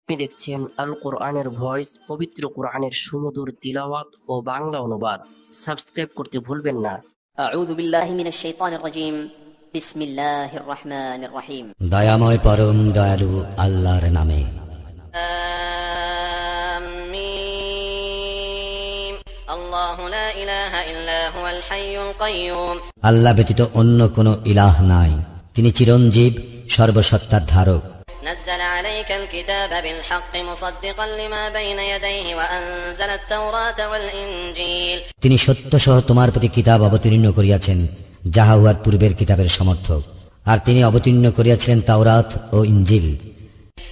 আপনি দেখছেন আল কোরআনের ভয়েস, পবিত্র কোরআনের সুমধুর তিলাওয়াত ও বাংলা অনুবাদ। সাবস্ক্রাইব করতে ভুলবেন না। أعوذ بالله من الشيطان الرجيم بسم الله الرحمن الرحيم দয়াময় পরম দয়ালু আল্লাহর নামে। آمين الله لا إله إلا هو الحي القيوم আল্লাহ ব্যতীত অন্য কোনো ইলাহ নাই, তিনি চিরঞ্জীব, সর্বসত্তার ধারক। نزل عليك الكتاب بالحق مصدقا لما بين يديه وأنزل التوراة والإنجيل তিনি সত্য সহ তোমার প্রতি কিতাব অবতীর্ণ করিয়াছেন, যাহা উহার পূর্বের কিতাবের সমর্থক। আর তিনি অবতীর্ণ করিয়াছিলেন তাওরাত ও ইনজিল।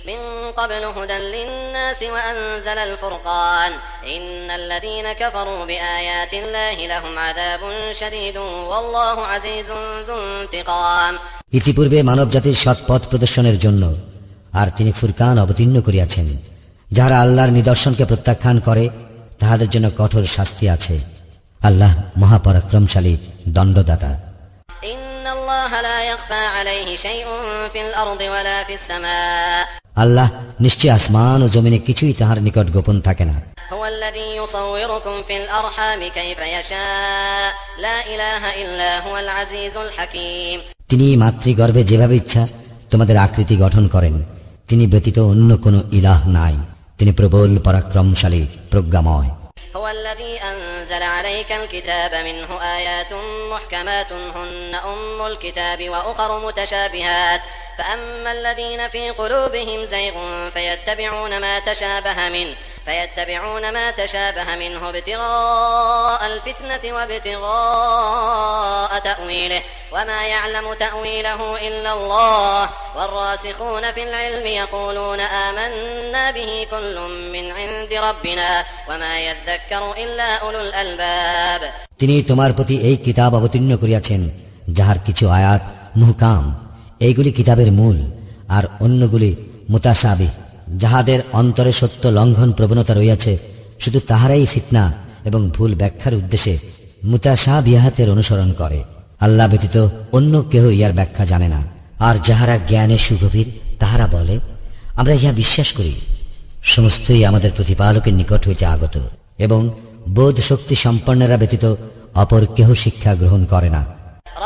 من قبل هدى للناس وأنزل الفرقان إن الذين كفروا بآيات الله لهم عذاب شديد والله عزيز ذو انتقام ইতিপূর্বে মানব জাতির সৎ পথ প্রদর্শনের জন্য আর তিনি ফুরকান অবতীর্ণ করিয়াছেন। যারা আল্লাহর নিদর্শনকে প্রত্যাখ্যান করে তাহাদের জন্য কঠোর শাস্তি আছে। আল্লাহ মহাপরাক্রমশালী, দণ্ডদাতা। إن الله لا يخفى عليه شيء في الأرض ولا في السماء আল্লাহ নিশ্চয় আসমান ও জমিনে কিছুই তাহার নিকট গোপন থাকে না। هو الذي يصوركم في الأرحام كيف يشاء لا إله إلا هو العزيز الحكيم তিনি মাতৃগর্ভে যেভাবে ইচ্ছা তোমাদের আকৃতি গঠন করেন, তিনি ব্যতীত অন্য কোনো ইলাহ নাই। তিনি প্রবল, পরাক্রমশালী, প্রজ্ঞাময়। هو الذي أنزل عليك الكتاب منه آيات محكمات هن أم الكتاب وأخر متشابهات فأما الذين في قلوبهم زيغ فيتبعون ما تشابه منه ابتغاء الفتنة وابتغاء تأويله وما يعلم تأويله إلا الله والراسخون في العلم يقولون آمنا به كل من عند ربنا وما يذكر إلا أولو الألباب তিনি তোমার প্রতি এই কিতাব অবতীর্ণ করিয়াছেন, যাহার কিছু আয়াত মুহকাম, এইগুলি কিতাবের মূল, আর অন্যগুলি মুতাশাবিহ, যাহাদের অন্তরে সত্য লঙ্ঘন প্রবণতা রইয়াছে। শুধু তাহারাই ফিতনা এবং ভুল ব্যাখ্যার উদ্দেশ্যে মুতাশাবিহাতের অনুসরণ করে। আল্লাহ ব্যতীত অন্য কেহ ইহার ব্যাখ্যা জানে না। আর যাহারা জ্ঞানে সুগভীর তাহারা বলে, আমরা ইহা বিশ্বাস করি। সমস্তই আমাদের প্রতিপালকের নিকট হইতে আগত, এবং বোধ শক্তি সম্পন্নরা ব্যতীত অপর কেহ শিক্ষা গ্রহণ করে না।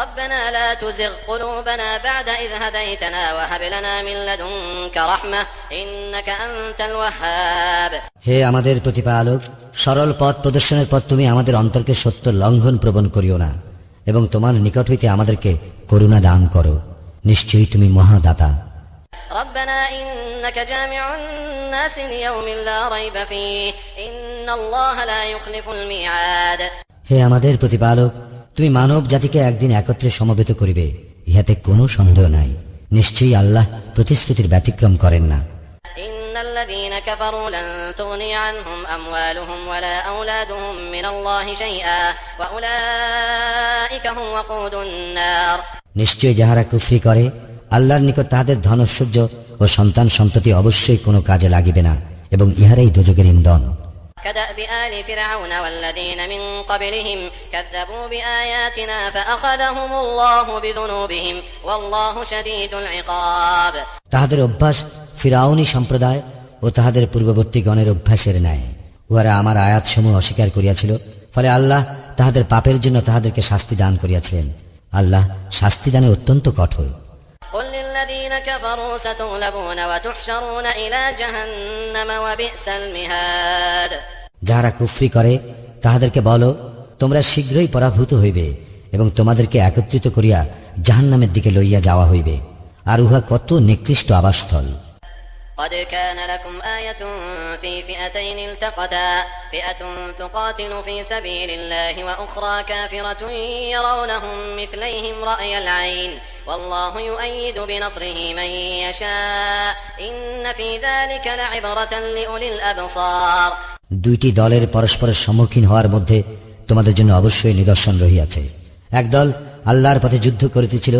ربنا لا تزغ قلوبنا بعد إذ هديتنا وهب لنا من لدنك رحمة إنك أنت الوهاب হে আমাদের প্রতিপালক, সরল পথ প্রদর্শনের পর তুমি আমাদের অন্তরকে সত্য লঙ্ঘন প্রবণ করিও না, এবং তোমার নিকট হইতে আমাদেরকে করুণা দান করো। নিশ্চয়ই তুমি মহাদাতা। ربنا إنك جامع الناس ليوم لا ريب فيه إن الله لا يخلف الميعاد হে আমাদের প্রতিপালক, তুমি মানব জাতিকে একদিন একত্রে সমবেত করিবে, ইহাতে কোনো সন্দেহ নাই। নিশ্চয়ই আল্লাহ প্রতিশ্রুতির ব্যতিক্রম করেন না। إن الذين كفروا لن تغني عنهم أموالهم ولا أولادهم من الله شيئا وأولئك هم وقود النار নিশ্চয়ই যাহারা কুফরি করে, আল্লাহর নিকট তাহাদের ধনৈশ্বর্য ও সন্তান সন্ততি অবশ্যই কোনো কাজে লাগিবে না, এবং ইহারাই দোজখের ইন্ধন। كدأب آل فرعون والذين من قبلهم كذبوا بآياتنا فأخذهم الله بذنوبهم والله شديد العقاب তাহাদের অভ্যাস ফিরাউনি সম্প্রদায় ও তাহাদের পূর্ববর্তী গণের অভ্যাসের ন্যায়। উহারা আমার আয়াতসমূহ অস্বীকার করিয়াছিল, ফলে আল্লাহ তাহাদের পাপের জন্য তাহাদেরকে শাস্তি দান করিয়াছিলেন। আল্লাহ শাস্তি দানে অত্যন্ত কঠোর। قل للذين كفروا ستغلبون وتحشرون إلى جهنم وبئس المهاد যাহারা কুফরি করে তাহাদেরকে বলো, তোমরা শীঘ্রই পরাভূত হইবে এবং তোমাদেরকে একত্রিত করিয়া জাহান্নামের দিকে লইয়া যাওয়া হইবে, আর উহা কত নিকৃষ্ট আবাসস্থল। قد كان لكم آية في فئتين التقتا فئة تقاتل في سبيل الله وأخرى كافرة يرونهم مثليهم رأي العين والله يؤيد بنصره من يشاء إن في ذلك لعبرة لأولي الأبصار দুইটি দলের পরস্পরের সম্মুখীন হওয়ার মধ্যে তোমাদের জন্য অবশ্যই নিদর্শন রহিয়াছে। এক দল আল্লাহর পথে যুদ্ধ করিতেছিল,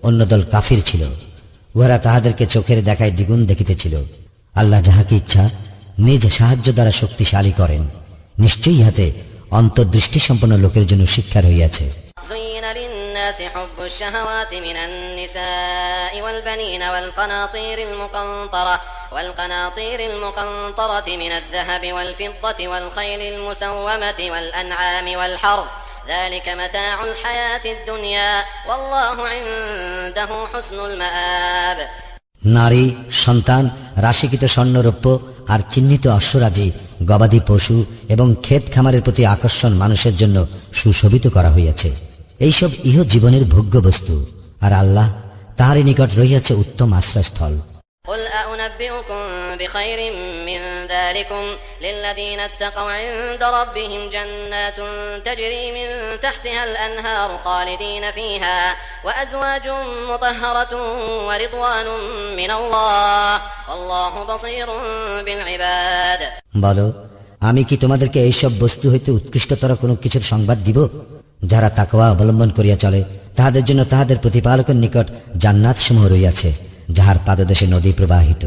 অন্য দল কাফির ছিল। উহারা তাহাদেরকে চোখের দেখায় দ্বিগুণ দেখিতেছিল। আল্লাহ যাহাকে ইচ্ছা নিজ সাহায্য দ্বারা শক্তিশালী করেন। নিশ্চয়ই ইহাতে অন্তর্দৃষ্টি সম্পন্ন লোকের জন্য শিক্ষা রহিয়াছে। زين الناس حب الشهوات من النساء والبنين والقناطير المقنطرة من الذهب والفضة والخيل المسومة والأنعام والحرث ذلك متاع الحياة الدنيا والله عنده حسن المآب নারী, সন্তান, রাশিকৃত স্বর্ণরৌপ্য আর চিহ্নিত অশ্বরাজি, গবাদি পশু এবং ক্ষেত খামারের প্রতি আকর্ষণ মানুষের জন্য সুশোভিত করা হইয়াছে। এইসব ইহ জীবনের ভোগ্য বস্তু, আর আল্লাহ তাহারই নিকট রহিয়াছে উত্তম আশ্রয়স্থল। قل أنبئكم بخير من ذلكم للذين اتقوا عند ربهم جنات تجري من تحتها الأنهار خالدين فيها وأزواج مطهرة ورضوان من الله والله بصير بالعباد বলো, আমি কি তোমাদেরকে এইসব বস্তু হইতে উৎকৃষ্টতর কোনো কিছুর সংবাদ দিব? যারা তাকওয়া অবলম্বন করিয়া চলে তাহাদের জন্য তাহাদের প্রতিপালকের নিকট জান্নাত সমূহ রইয়াছে, যাহার পাদদেশে নদী প্রবাহিত,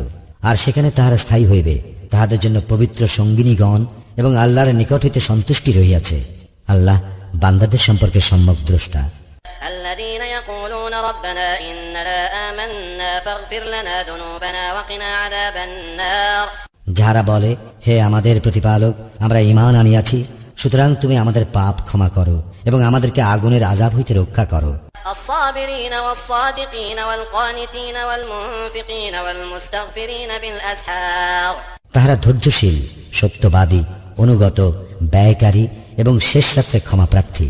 আর সেখানে তাহারা স্থায়ী হইবে। তাহাদের জন্য পবিত্র সঙ্গিনীগণ এবং আল্লাহর নিকট হইতে সন্তুষ্টি রহিয়াছে। আল্লাহ বান্দাদের সম্পর্কে সম্যক দ্রষ্টা। الذين يقولون ربنا إننا آمنا فاغفر لنا ذنوبنا وقنا عذاب النار যাহারা বলে, হে আমাদের প্রতিপালক, আমরা ঈমান আনিয়াছি, সুতরাং তুমি আমাদের পাপ ক্ষমা করো এবং আমাদেরকে আগুনের আযাব হইতে রক্ষা করো। الصابرين والصادقين والقانتين والمنفقين والمستغفرين بالأسحار তাহারা ধৈর্যশীল, সত্যবাদী, অনুগত, ব্যয়কারী এবং শেষ রাত্রে ক্ষমা প্রার্থী।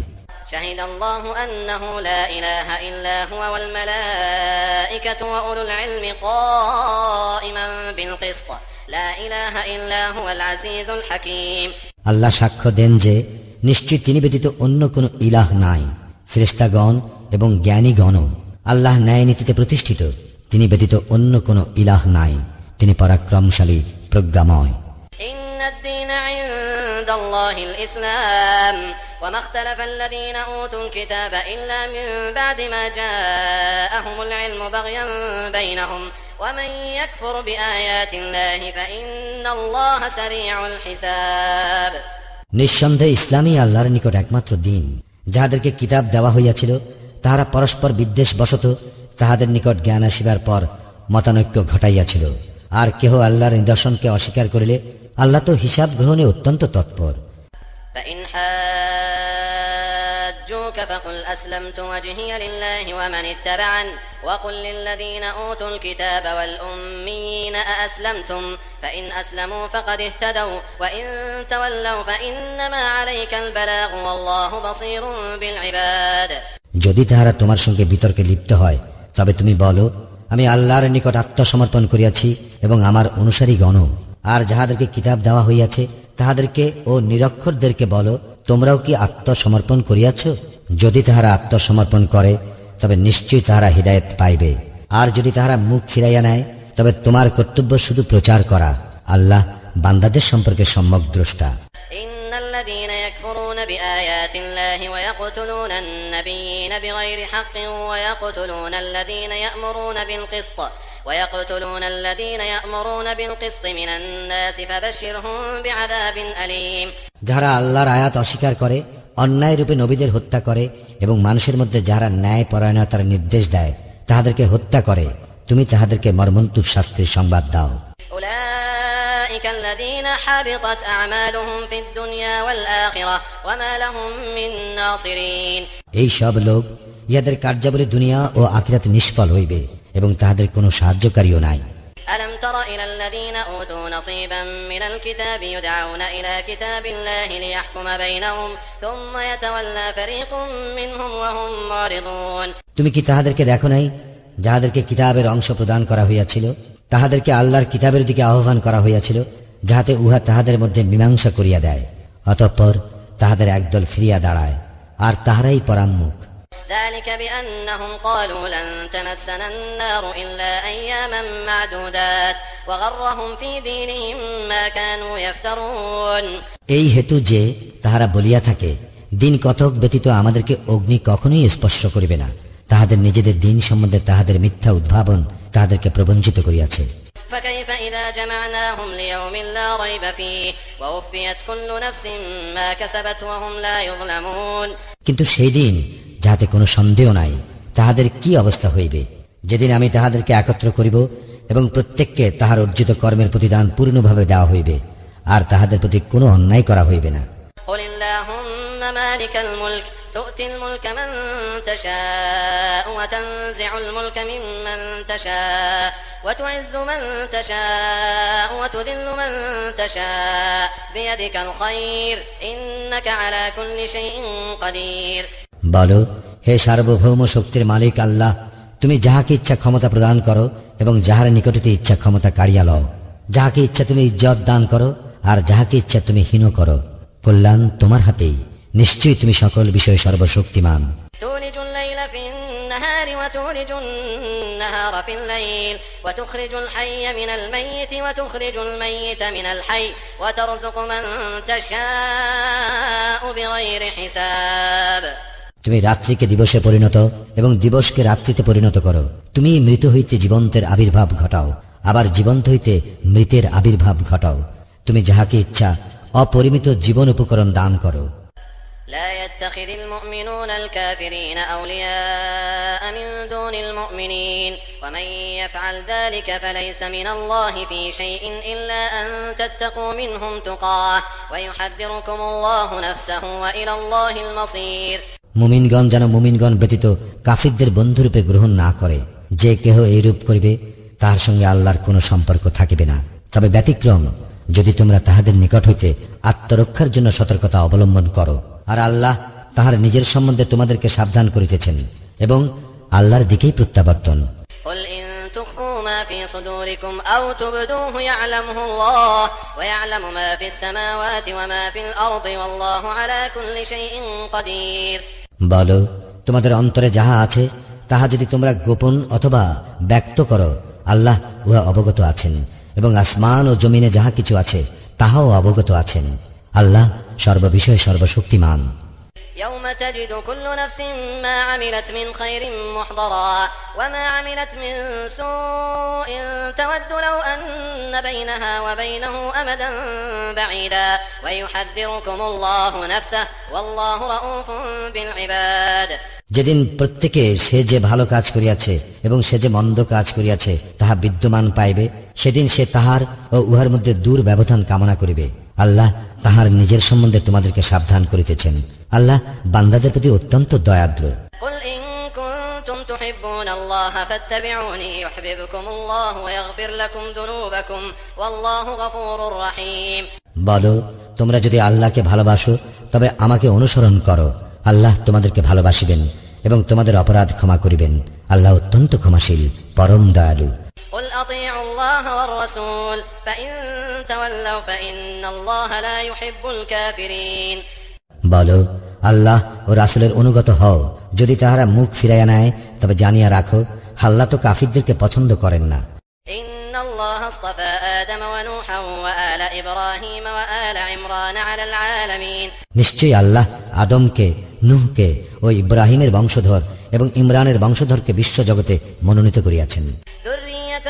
شهد الله أنه لا إله إلا هو والملائكة وأولو العلم قائما بالقسط لا إله إلا هو العزيز الحكيم আল্লাহ সাক্ষ্য দেন যে নিশ্চয় তিনি ব্যতীত অন্য কোনো ইলাহ নাই। ফেরেশতাগণ এবং জ্ঞানীগণও আল্লাহ ন্যায় নীতিতে প্রতিষ্ঠিত। তিনি ব্যতীত অন্য কোনো ইলাহ নাই। তিনি পরাক্রমশালী, প্রজ্ঞাময়। إن الدين عند الله الإسلام وما اختلف الذين أوتوا الكتاب إلا من بعد ما جاءهم العلم بغيا بينهم ومن يكفر بآيات الله فإن الله سريع الحساب নিঃসন্দেহে ইসলামই আল্লাহর নিকট একমাত্র দিন। যাহাদেরকে কিতাব দেওয়া হইয়াছিল তাহারা পরস্পর বিদ্বেষ বশত তাহাদের নিকট জ্ঞান আসিবার পর মতানৈক্য ঘটাইয়াছিল। আর কেহ আল্লাহর নিদর্শনকে অস্বীকার করিলে আল্লাহ তো হিসাব গ্রহণে অত্যন্ত তৎপর। فإن حاجوك فقل أسلمت وجهي لله ومن اتبعني وقل للذين أوتوا الكتاب والأميين أأسلمتم فإن أسلموا فقد اهتدوا وإن تولوا فإنما عليك البلاغ والله بصير بالعباد যদি তাহারা তোমার সঙ্গে বিতর্কে লিপ্ত হয় তবে তুমি বলো, আমি আল্লাহর নিকট আত্মসমর্পণ করিয়াছি এবং আমার অনুসারীগণও। আর যাহাদেরকে কিতাব দেওয়া হইয়াছে তাহাদেরকে ও নিরক্ষরদেরকে বলো, তোমরাও কি আত্মসমর্পণ করিয়াছ? যদি তাহারা আত্মসমর্পণ করে তবে নিশ্চয়ই তাহারা হিদায়াত পাইবে। আর যদি তাহারা মুখ ফিরাইয়া নেয় তবে তোমার কর্তব্য শুধু প্রচার করা। আল্লাহ বান্দাদের সম্পর্কে সম্যক দ্রষ্টা। إن الذين يكفرون بآيات الله ويقتلون النبيين بغير حق ويقتلون الذين يأمرون بالقسط من الناس فبشرهم بعذاب أليم যারা আল্লাহর আয়াত অস্বীকার করে, অন্যায় রূপে নবীদের হত্যা করে এবং মানুষের মধ্যে যারা ন্যায় পরায়ণতার নির্দেশ দেয় তাহাদেরকে হত্যা করে, তুমি তাহাদেরকে মর্মন্তুদ শাস্তির সংবাদ দাও। أولئك الذين حبطت أعمالهم في الدنيا والآخرة وما لهم من ناصرين এই সব লোক, ইহাদের কার্যাবলী দুনিয়া ও আখিরাতে নিষ্ফল হইবে এবং তাহাদের কোনো সাহায্যকারীও নাই। ألم تر إلى الذين أوتوا نصيبا من الكتاب يدعون إلى كتاب الله ليحكم بينهم ثم يتولى فريق منهم وهم معرضون তুমি কি তাহাদেরকে দেখো নাই যাহাদেরকে কিতাবের অংশ প্রদান করা হইয়াছিল? তাহাদেরকে আল্লাহর কিতাবের দিকে আহ্বান করা হইয়াছিল যাহাতে উহা তাহাদের মধ্যে মীমাংসা করিয়া দেয়। অতঃপর তাহাদের একদল ফিরিয়া দাঁড়ায়, আর তাহারাই পরাম্মুখ। ذلك بأنهم قالوا لن تمسنا النار إلا أياما معدودات وغرهم في دينهم ما كانوا يفترون এই হেতু যে তাহারা বলিয়া থাকে, দিন কতক ব্যতীত আমাদেরকে অগ্নি কখনোই স্পর্শ করিবে না। তাহাদের নিজেদের দিন সম্বন্ধে তাহাদের মিথ্যা উদ্ভাবন তাহাদেরকে প্রবঞ্চিত করিয়াছে। فكيف إذا جمعناهم ليوم لا ريب فيه ووفيت كل نفس ما كسبت وهم لا يظلمون কিন্তু সেই দিন যাহাতে কোনো সন্দেহ নাই তাহাদের কি অবস্থা হইবে যেদিন আমি তাহাদেরকে একত্র করিব এবং প্রত্যেককে তাহার অর্জিত কর্মের প্রতিদান পূর্ণভাবে দেওয়া হইবে আর তাহাদের প্রতি কোনো অন্যায় করা হইবে না। قل اللهم مالك الملك تؤتي الملك من تشاء وتنزع الملك ممن تشاء وتعز من تشاء وتذل من تشاء بيدك الخير إنك على كل شيء قدير। বলো, হে সার্বভৌম শক্তির মালিক আল্লাহ, তুমি যাহাকে ইচ্ছা ক্ষমতা প্রদান করো এবং যাহার নিকটতে ইচ্ছা ক্ষমতা কাড়িয়া লও। যাহাকে ইচ্ছা তুমি ইজ্জত দান করো আর যাহাকে ইচ্ছা তুমি হীন করো। কল্যাণ তোমার হাতেই, নিশ্চয়ই তুমি সকল বিষয়ে সর্বশক্তিমান। تولج الليل في النهار وتولج النهار في الليل وتخرج الحي من الميت وتخرج الميت من الحي وترزق من تشاء بغير حساب। তুমি রাত্রিকে দিবসে পরিণত এবং দিবসকে রাত্রিতে পরিণত করো। তুমি মৃত হইতে জীবন্তের আবির্ভাব ঘটাও, আবার জীবন্ত হইতে মৃতের আবির্ভাব ঘটাও। তুমি যাহাকে ইচ্ছা অপরিমিত জীবন উপকরণ দান করো। لا يتخذ المؤمنون الكافرين أولياء من دون المؤمنين ومن يفعل ذلك فليس من الله في شيء إلا أن تتقوا منهم تقاه ويحذركم الله نفسه وإلى الله المصير। মুমিনগণ যেন মুমিনগণ ব্যতীত কাফিরদের বন্ধুরূপে গ্রহণ না করে। যে কেহ এইরূপ করিবে তাহার সঙ্গে আল্লাহর কোনো সম্পর্ক থাকিবে না। তবে ব্যতিক্রম, যদি তোমরা তাহাদের নিকট হইতে আত্মরক্ষার জন্য সতর্কতা অবলম্বন করো। আর আল্লাহ তাহার নিজের সম্বন্ধে তোমাদেরকে সাবধান করিতেছেন এবং আল্লাহর দিকেই প্রত্যাবর্তন। قل إن تخفوا ما في صدوركم أو تبدوه يعلمه الله ويعلم ما في السماوات وما في الأرض والله على كل شيء قدير। বলো, তোমাদের অন্তরে যাহা আছে তাহা যদি তোমরা গোপন অথবা ব্যক্ত করো, আল্লাহ উহা অবগত আছেন এবং আসমান ও জমিনে যাহা কিছু আছে তাহাও অবগত আছেন। আল্লাহ সর্ববিষয়ে সর্বশক্তিমান। يوم تجد كل نفس ما عملت من خير محضرا وما عملت من سوء تود لو أن بينها وبينه أمدا بعيدا ويحذركم الله نفسه والله رؤوف بالعباد। যেদিন প্রত্যেকে সে যে ভালো কাজ করিয়াছে এবং সে যে মন্দ কাজ করিয়াছে তাহা বিদ্যমান পাইবে, সেদিন সে তাহার ও উহার মধ্যে দূর ব্যবধান কামনা করিবে। আল্লাহ তাহার নিজের সম্বন্ধে তোমাদেরকে সাবধান করিতেছেন। আল্লাহ বান্দাদের প্রতি অত্যন্ত দয়াদ্র। قل إن كنتم تحبون الله فاتبعوني يحببكم الله ويغفر لكم ذنوبكم والله غفور رحيم। বলো, তোমরা যদি আল্লাহকে ভালোবাসো তবে আমাকে অনুসরণ করো। আল্লাহ তোমাদেরকে ভালোবাসিবেন এবং তোমাদের অপরাধ ক্ষমা করিবেন। আল্লাহ অত্যন্ত ক্ষমাশীল, পরম দয়ালু। قل أطيعوا الله والرسول فإن تولوا فإن الله لا يحب الكافرين। বলো, আল্লাহ ও রাসূলের অনুগত হও। যদি তাহারা মুখ ফিরাইয়া নেয় তবে জানিয়া রাখো, আল্লাহ তো কাফিরদেরকে পছন্দ করেন না। إن الله اصطفى آدم ونوحا وآل إبراهيم وآل عمران على العالمين। নিশ্চয়ই আল্লাহ আদমকে, নূহকে ও ইব্রাহিমের বংশধর এবং ইমরানের বংশধরকে বিশ্বজগতে মনোনীত করিয়াছেন। ذرية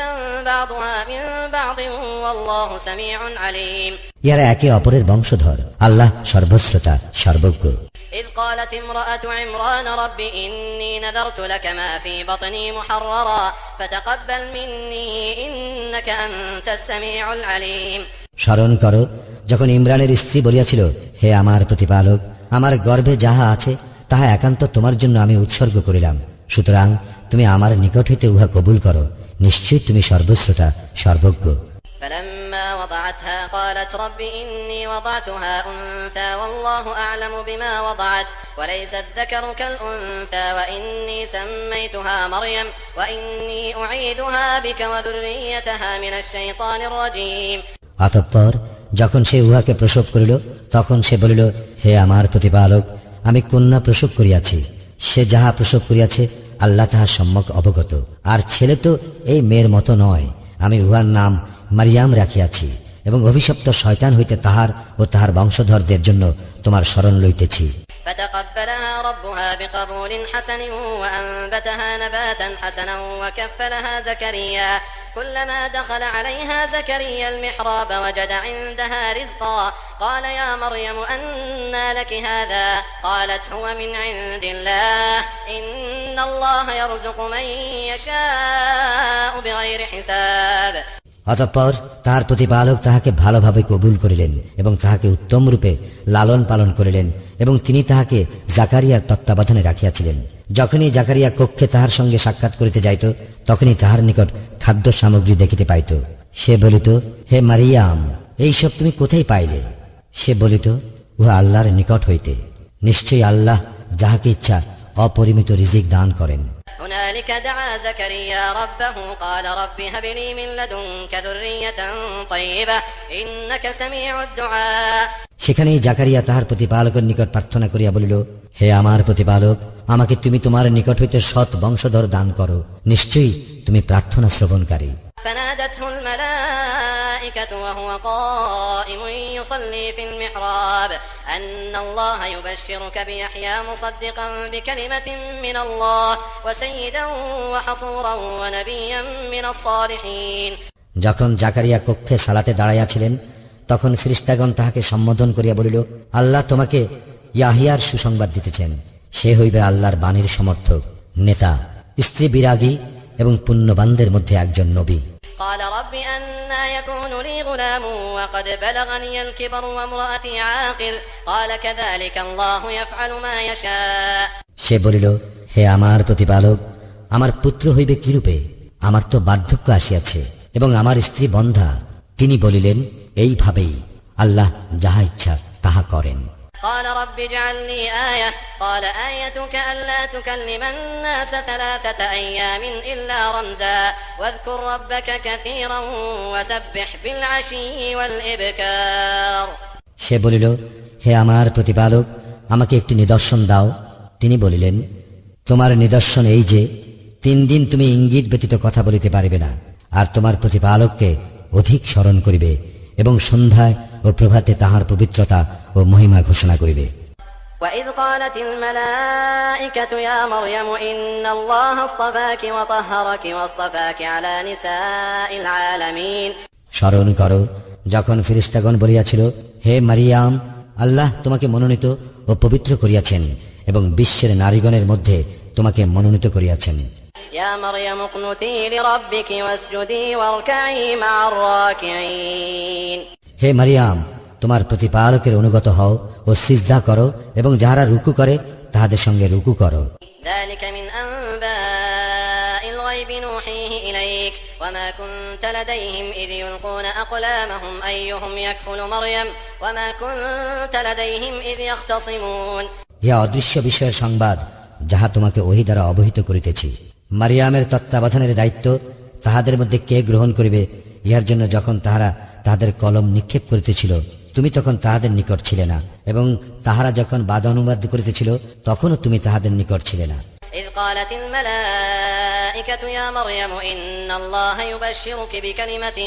بعضها من بعض والله سميع عليم। ইহারা একে অপরের বংশধর। আল্লাহ সর্বশ্রোতা, সর্বজ্ঞ। إذ قالت امرأة عمران رب إني نذرت لك ما في بطني محررا فتقبل مني إنك أنت السميع العليم। স্মরণ করো, যখন ইমরানের স্ত্রী বলিয়াছিল, হে আমার প্রতিপালক, আমার গর্ভে যাহা আছে তাহা একান্ত তোমার জন্য আমি উৎসর্গ করিলাম, সুতরাং তুমি আমার নিকট হইতে উহা কবুল করো। নিশ্চয়ই তুমি সর্বশ্রোতা, সর্বজ্ঞ। فلما وضعتها قالت رب إني وضعتها أنثى والله أعلم بما وضعت وليس الذكر كالأنثى وإني سميتها مريم وإني أعيدها بك وذريتها من الشيطان الرجيم। অতঃপর যখন সে উহাকে প্রসব করিল তখন সে বলিল, হে আমার প্রতিপালক, আমি কন্যা প্রসব করিয়াছি। সে যাহা প্রসব করিয়াছে আল্লাহ তাহার সম্যক অবগত। আর ছেলে তো এই মেয়ের মতো নয়। আমি উহার নাম মারিয়াম রাখিয়াছি এবং অভিশপ্ত শয়তান হইতে তাহার ও তাহার বংশধরদের জন্য তোমার শরণ লইতেছি। فتقبلها ربها بقبول حسن وأنبتها نباتا حسنا وكفلها زكريا كلما دخل عليها زكريا المحراب وجد عندها رزقا قال يا مريم أنى لك هذا قالت هو من عند الله إن الله يرزق من يشاء بغير حساب অতঃপর তাহার প্রতিপালক তাহাকে ভালোভাবে কবুল করিলেন এবং তাহাকে উত্তম রূপে লালন পালন করিলেন এবং তিনি তাহাকে জাকারিয়ার তত্ত্বাবধানে রাখিয়াছিলেন। যখনই জাকারিয়া কক্ষে তাহার সঙ্গে সাক্ষাৎ করিতে যাইত তখনই তাহার নিকট খাদ্য সামগ্রী দেখিতে পাইত। সে বলিত, হে মারিয়াম, এইসব তুমি কোথায় পাইলে? সে বলিত, উহা আল্লাহর নিকট হইতে। নিশ্চয়ই আল্লাহ যাহাকে ইচ্ছা অপরিমিত রিজিক দান করেন। هنالك دعا زكريا ربه قال رب هب لي من لدنك ذرية طيبة إنك سميع الدعاء সেখানেই জাকারিয়া তাহার প্রতিপালকের নিকট প্রার্থনা করিয়া বলিল, হে আমার প্রতিপালক, আমাকে তুমি তোমার নিকট হইতে সৎ বংশধর দান করো, নিশ্চয়ই তুমি প্রার্থনা শ্রবণকারী। فنادته الملائكة وهو قائم يصلي في المحراب أن الله يبشرك بيحيى مصدقا بكلمة من الله وسيدا وحصورا ونبيا من الصالحين যখন জাকারিয়া কক্ষে সালাতে দাঁড়াইয়াছিলেন তখন ফেরেশতাগণ তাহাকে সম্বোধন করিয়া বলিল, আল্লাহ তোমাকে ইয়াহিয়ার সুসংবাদ দিতেছেন। সে হইবে আল্লাহর বাণীর সমর্থক, নেতা, স্ত্রী বিরাগী এবং পুণ্যবানদের মধ্যে একজন নবী। قال رب أنى يكون لي غلام وقد بلغني الكبر وامرأتي عاقر قال كذلك الله يفعل ما يشاء সে বলিল, হে আমার প্রতিপালক, আমার পুত্র হইবে কিরূপে? আমার তো বার্ধক্য আসিয়াছে এবং আমার স্ত্রী বন্ধা। তিনি বলিলেন, এইভাবেই আল্লাহ যাহা ইচ্ছা তাহা করেন। قال رب اجعل لي آية قال آيتك ألا تكلم الناس 3 أيام إلا رمزا واذكر ربك كثيرا وسبح بالعشي والإبكار সে বলিল, হে আমার প্রতিপালক, আমাকে একটি নিদর্শন দাও। তিনি বলিলেন, তোমার নিদর্শন এই যে 3 দিন তুমি ইঙ্গিত ব্যতীত কথা বলিতে পারিবে না, আর তোমার প্রতিপালককে অধিক স্মরণ করিবে এবং সন্ধ্যায় ও প্রভাতে তাহার পবিত্রতা ও মহিমা ঘোষণা করিবে। وإذ قالت الملائكة يا مريم إن الله اصطفاك وطهرك واصطفاك على نساء العالمين স্মরণ করো যখন ফেরেশতাগণ বলিয়াছিল, হে মারিয়াম, আল্লাহ তোমাকে মনোনীত ও পবিত্র করিয়াছেন এবং বিশ্বের নারীগণের মধ্যে তোমাকে মনোনীত করিয়াছেন। يا مريم اقنتي لربك واسجدي واركعي مع الراكعين হে মারিয়াম, তোমার প্রতিপালকের অনুগত হও ও সিজদা করো এবং যাহারা রুকু করে তাহাদের সঙ্গে রুকু করো। ذلك من أنباء الغيب نوحيه إليك وما كنت لديهم إذ يلقون أقلامهم أيهم يكفل مريم وما كنت لديهم إذ يختصمون ইহা অদৃশ্য বিষয়ের সংবাদ যাহা তোমাকে ওহী দ্বারা অবহিত করিতেছি। মারিয়ামের তত্ত্বাবধানের দায়িত্ব তাহাদের মধ্যে কে গ্রহণ করিবে, ইহার জন্য যখন তাহারা তাহাদের কলম নিক্ষেপ করিতেছিল তুমি তখন তাহাদের নিকট ছিলে না, এবং তাহারা যখন বাদ অনুবাদ করিতেছিল তখনও তুমি তাহাদের নিকট ছিলে না। إذ قالت الملائكة يا مريم إن الله يبشرك بكلمة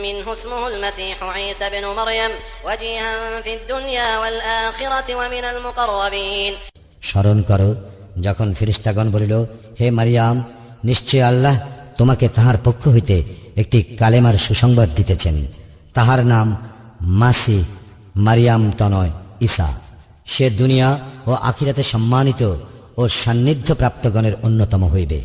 منه اسمه المسيح عيسى بن مريم وجيها في الدنيا والآخرة ومن المقربين স্মরণ করো যখন ফেরেশতাগণ বলিল, হে মারিয়াম, নিশ্চয় আল্লাহ তোমাকে তাহার পক্ষ হইতে একটি কালেমার সুসংবাদ দিতেছেন। তাহার নাম মাসিহ, মারিয়াম তনয় ঈসা। সে দুনিয়া ও আখিরাতে সম্মানিত ও সান্নিধ্য প্রাপ্তগণের অন্যতম হইবে।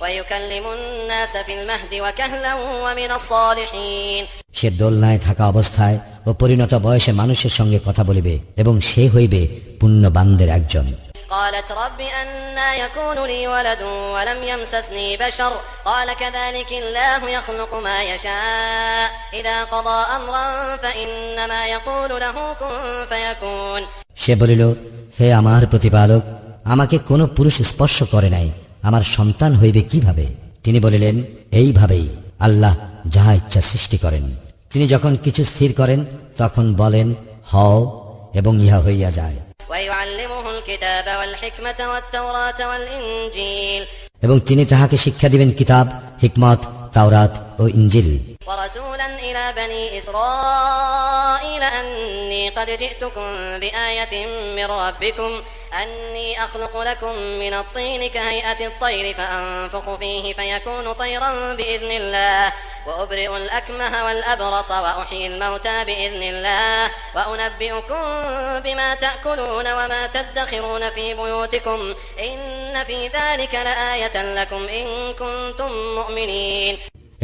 ويكلم الناس في المهد وكهلا ومن الصالحين সে দোলনায় থাকা অবস্থায় ও পরিণত বয়সে মানুষের সঙ্গে কথা বলিবে এবং সে হইবে পুণ্যবানদের একজন। قالت رب أنى يكون لي ولد ولم يمسسني بشر قال كذلك الله يخلق ما يشاء إذا قضى أمرا فإنما يقول له كن فيكون সে বলিল, হে আমার প্রতিপালক, আমাকে কোনো পুরুষ স্পর্শ করে নাই, আমার সন্তান হইবে কিভাবে? তিনি বলিলেন, এইভাবেই আল্লাহ যাহা ইচ্ছা সৃষ্টি করেন। তিনি যখন কিছু স্থির করেন তখন বলেন, হও, এবং ইহা হইয়া যায়। ويعلمه الكتاب والحكمة والتوراة والإنجيل এবং তিনি তাহাকে শিক্ষা দিবেন কিতাব, হিকমত, তাওরাত ও ইনজিল। ورسولا إلى بني إسرائيل أني قد جئتكم بآية من ربكم أني أخلق لكم من الطين كهيئة الطير فأنفخ فيه فيكون طيرا بإذن الله وأبرئ الأكمه والأبرص وأحيي الموتى بإذن الله وأنبئكم بما تأكلون وما تدخرون في بيوتكم إن في ذلك لآية لكم إن كنتم مؤمنين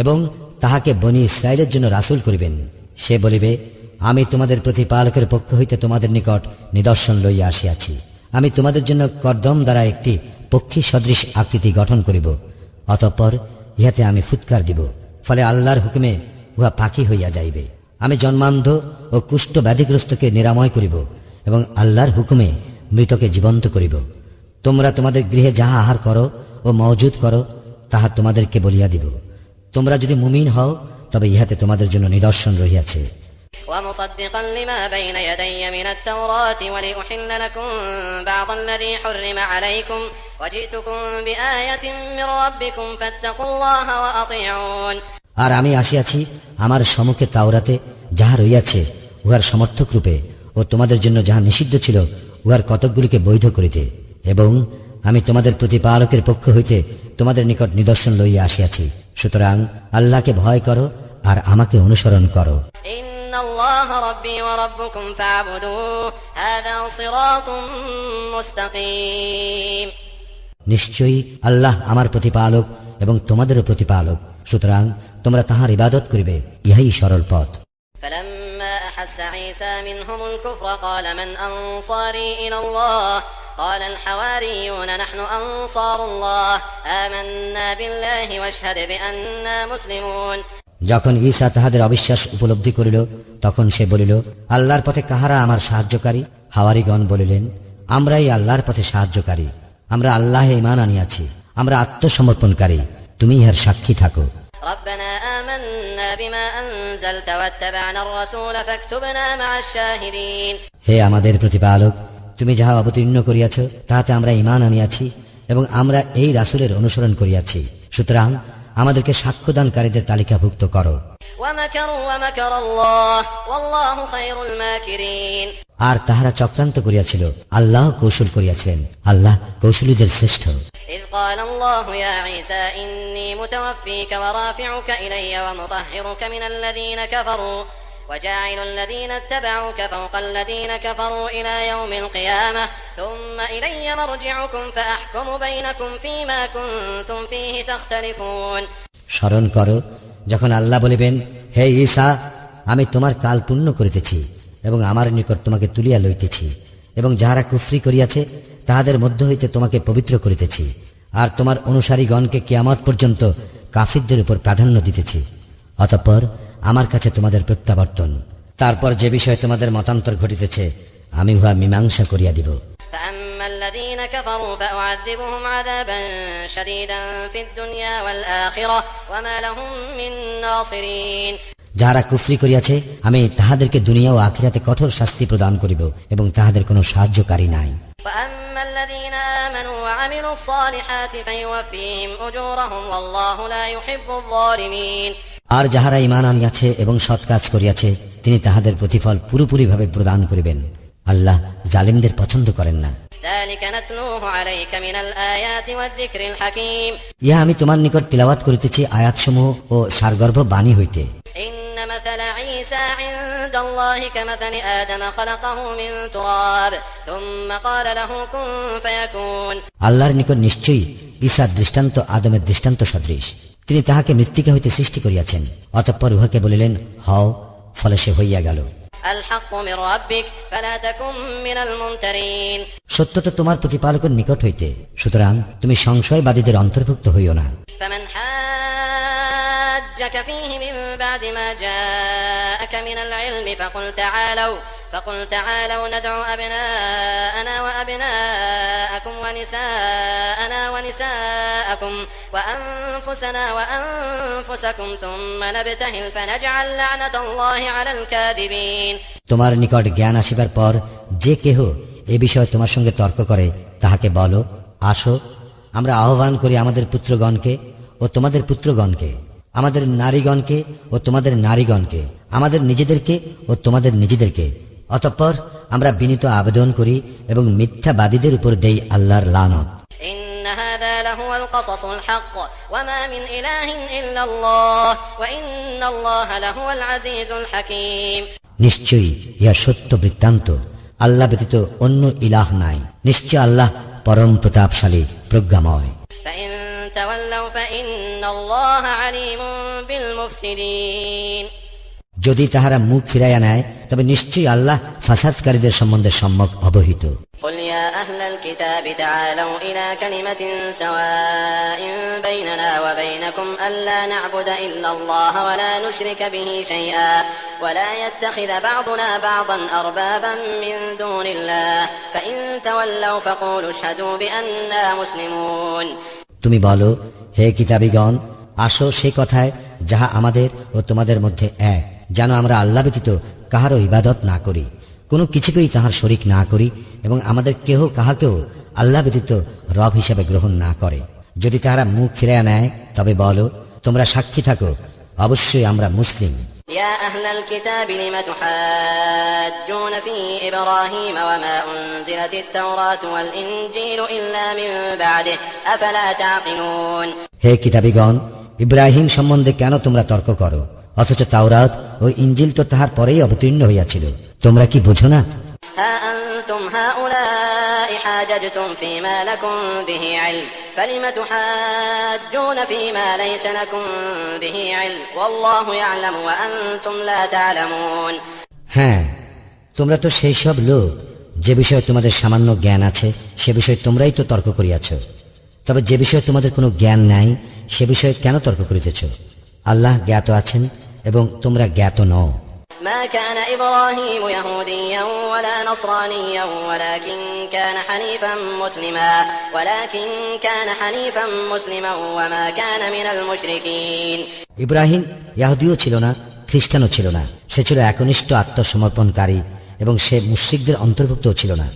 এবং তাহাকে বনি ইসরায়েলের জন্য রাসূল করিবেন। সে বলিবে, আমি তোমাদের প্রতিপালকের পক্ষ হইতে তোমাদের নিকট নিদর্শন লইয়া আসিয়াছি। আমি তোমাদের জন্য কর্দম দ্বারা একটি পক্ষী সদৃশ আকৃতি গঠন করিব, অতঃপর ইহাতে আমি ফুৎকার দিব, ফলে আল্লাহর হুকুমে উহা পাখি হইয়া যাইবে। আমি জন্মান্ধ ও কুষ্ঠ ব্যাধিগ্রস্তকে নিরাময় করিব এবং আল্লাহর হুকুমে মৃতকে জীবন্ত করিব। তোমরা তোমাদের গৃহে যাহা আহার করো ও মওজুদ করো তাহা তোমাদেরকে বলিয়া দিব। তোমরা যদি মুমিন হও তবে ইহাতে তোমাদের জন্য নিদর্শন রহিয়াছে। ومصدقا لما بين يدي من التوراة ولأحل لكم بعض الذي حرم عليكم وجئتكم بآية من ربكم فاتقوا الله وأطيعون আর আমি আসিয়াছি আমার সম্মুখে তাওরাতে যাহা রইয়াছে উহার সমর্থক রূপে ও তোমাদের জন্য যাহা নিষিদ্ধ ছিল উহার কতকগুলিকে বৈধ করিতে, এবং আমি তোমাদের প্রতিপালকের পক্ষ হইতে তোমাদের নিকট নিদর্শন লইয়া আসিয়াছি। সুতরাং আল্লাহকে ভয় করো আর আমাকে অনুসরণ করো। إن الله ربي وربكم فاعبدوه هذا صراط مستقيم নিশ্চয়ই আল্লাহ আমার প্রতিপালক এবং তোমাদেরও প্রতিপালক, সুতরাং তোমরা তাহার ইবাদত করিবে, ইহাই সরল পথ। فلما أحس عيسى منهم الكفر قال من أنصاري إلى الله قال الحواريون نحن أنصار الله آمنا بالله واشهد بأننا مسلمون যখন ঈসা তাহাদের অবিশ্বাস উপলব্ধি করিল তখন সে বলিল, আল্লাহর পথে কাহারা আমার সাহায্যকারী? হাওয়ারীগণ বলিলেন, আমরাই আল্লাহর পথে সাহায্যকারী, আমরা আল্লাহে ঈমান আনিয়াছি, আমরা আত্মসমর্পণকারী, তুমি ইহার সাক্ষী থাকো। ربنا آمنا بما أنزلت واتبعنا الرسول فاكتبنا مع الشاهدين হে আমাদের প্রতিপালক, তুমি যাহা অবতীর্ণ করিয়াছ তাহাতে আমরা ঈমান আনিয়াছি এবং আমরা এই রাসূলের অনুসরণ করিয়াছি, সুতরাং আমাদেরকে সাক্ষ্যদানকারীদের তালিকাভুক্ত করো। ومكروا ومكر الله والله خير الماكرين আর তাহারা চক্রান্ত করিয়াছিল, আল্লাহ কৌশল করিয়াছিলেন, আল্লাহ কৌশলীদের শ্রেষ্ঠ। إذ قال الله يا عيسى إني متوفيك ورافعك إلي ومطهرك من الذين كفروا وجاعل الذين اتبعوك فوق الذين كفروا إلى يوم القيامة ثم إلي مرجعكم فأحكم بينكم فيما كنتم فيه تختلفون স্মরণ করো যখন আল্লাহ বলিবেন, হে ঈসা, আমি তোমার কাল পূর্ণ করিতেছি এবং আমার নিকট তোমাকে তুলিয়া লইতেছি এবং যাহারা কুফরি করিয়াছে তাহাদের মধ্য হইতে তোমাকে পবিত্র করিতেছি, আর তোমার অনুসারীগণকে কিয়ামত পর্যন্ত কাফিরদের উপর প্রাধান্য দিতেছি। অতঃপর আমার কাছে তোমাদের প্রত্যাবর্তন, তারপর যে বিষয়ে তোমাদের মতান্তর ঘটিতেছে আমি উহা মীমাংসা করিয়া দিব। فأما الذين كفروا فأعذبهم عذابا شديدا في الدنيا والآخرة وما لهم من ناصرين যাহারা কুফরি করিয়াছে আমি তাহাদেরকে দুনিয়া ও আখিরাতে কঠোর শাস্তি প্রদান করিব এবং তাহাদের কোনো সাহায্যকারী নাই। وأما الذين آمنوا وعملوا الصالحات فيوفيهم أجورهم والله لا يحب الظالمين আর যাহারা ঈমান আনিয়াছে এবং সৎ কাজ করিয়াছে তিনি তাহাদের প্রতিফল পুরোপুরিভাবে প্রদান করিবেন, আল্লাহ জালিমদের পছন্দ করেন না। ذلك نتلوه عليك من الآيات والذكر الحكيم ইহা আমি তোমার নিকট তিলাওয়াত করিতেছি আয়াতসমূহ ও সারগর্ভ বাণী হইতে। إن مثل عيسى عند الله كمثل آدم خلقه من تراب ثم قال له كن فيكون আল্লাহর নিকট নিশ্চয়ই ঈসা দৃষ্টান্ত আদমের দৃষ্টান্ত সদৃশ, তিনি তাহাকে মৃত্তিকা হইতে সৃষ্টি করিয়াছেন, অতঃপর উহাকে বলিলেন হও, ফলে সে হইয়া গেল। الحق من ربك فلا تكن من الممترين সত্য তো তোমার প্রতিপালকের নিকট হইতে, সুতরাং তুমি সংশয়বাদীদের অন্তর্ভুক্ত হইও না। فمن حاجك فيه من بعد ما جاءك من العلم فقل تعالوا ندعو أبناءنا وأبناءكم ونساءنا ونساءكم وأنفسنا وأنفسكم ثم نبتهل فنجعل لعنة الله على الكاذبين তোমার নিকট জ্ঞান আসিবার পর যে কেহ এ বিষয়ে তোমার সঙ্গে তর্ক করে তাহাকে বলো, আসো, আমরা আহ্বান করি আমাদের পুত্রগণকে ও তোমাদের পুত্রগণকে, আমাদের নারীগণকে ও তোমাদের নারীগণকে, আমাদের নিজেদেরকে ও তোমাদের নিজেদেরকে, অতঃপর আমরা বিনীত আবেদন করি এবং মিথ্যাবাদীদের উপর দেই আল্লাহর লানত। إن إن هذا لهو القصص الحق وما من إله إلا الله وإن الله لهو العزيز الحكيم নিশ্চয়ই ইহা সত্য বৃত্তান্ত, আল্লাহ ব্যতীত অন্য ইলাহ নাই, নিশ্চয় আল্লাহ পরম প্রতাপশালী প্রজ্ঞাময়। فإن تولوا فإن الله عليم بالمفسدين যদি তাহারা মুখ ফিরাইয়া নেয় তবে নিশ্চয়ই আল্লাহ ফাসাদকারীদের সম্বন্ধে সম্যক অবহিত। قل يا أهل الكتاب تعالوا إلى كلمة سواء بيننا وبينكم ألا نعبد إلا الله ولا نشرك به شيئا ولا يتخذ بعضنا بعضا أربابا من دون الله فإن تولوا فقولوا اشهدوا بأننا مسلمون তুমি বলো, হে কিতাবীগণ, আসো সে কথায় যাহা আমাদের ও তোমাদের মধ্যে এক, যেন আমরা আল্লাহ ব্যতীত কাহারও ইবাদত না করি, কোনো কিছুকেই তাহার শরিক না করি এবং আমাদের কেহ কাহাকেও আল্লাহ ব্যতীত রব হিসাবে গ্রহণ না করে। যদি তাহারা মুখ ফিরাইয়া নেয় তবে বলো, তোমরা সাক্ষী থাকো, অবশ্যই আমরা মুসলিম। يا أهل الكتاب لم تحاجون في إبراهيم وما أنزلت التوراة والإنجيل إلا من بعده أفلا تعقلون হে কিতাবীগণ, ইব্রাহিম সম্বন্ধে কেন তোমরা তর্ক করো, অথচ তাওরাত ও ইঞ্জিল তো তাহার পরেই অবতীর্ণ হইয়াছিল, তোমরা কি বুঝো না? ها أنتم هؤلاء حاججتم فيما لكم به علم فلم تحاجون فيما ليس لكم به علم والله يعلم وأنتم لا تعلمون হ্যাঁ, তোমরা তো সেই সব লোক যে বিষয়ে তোমাদের সামান্য জ্ঞান আছে সে বিষয়ে তোমরাই তো তর্ক করিয়াছ, তবে যে বিষয়ে তোমাদের কোনো জ্ঞান নাই সে বিষয়ে কেন তর্ক করিতেছ? আল্লাহ জ্ঞাত আছেন এবং তোমরা জ্ঞাত নও। ما كان إبراهيم يهوديا ولا نصرانيا ولكن كان حنيفا مسلما وما كان من المشركين ইব্রাহিম ইয়াহুদিও ছিল না, খ্রিস্টানও ছিল না, সে ছিল একনিষ্ঠ আত্মসমর্পণকারী এবং সে মুশরিকদের অন্তর্ভুক্তও ছিল না।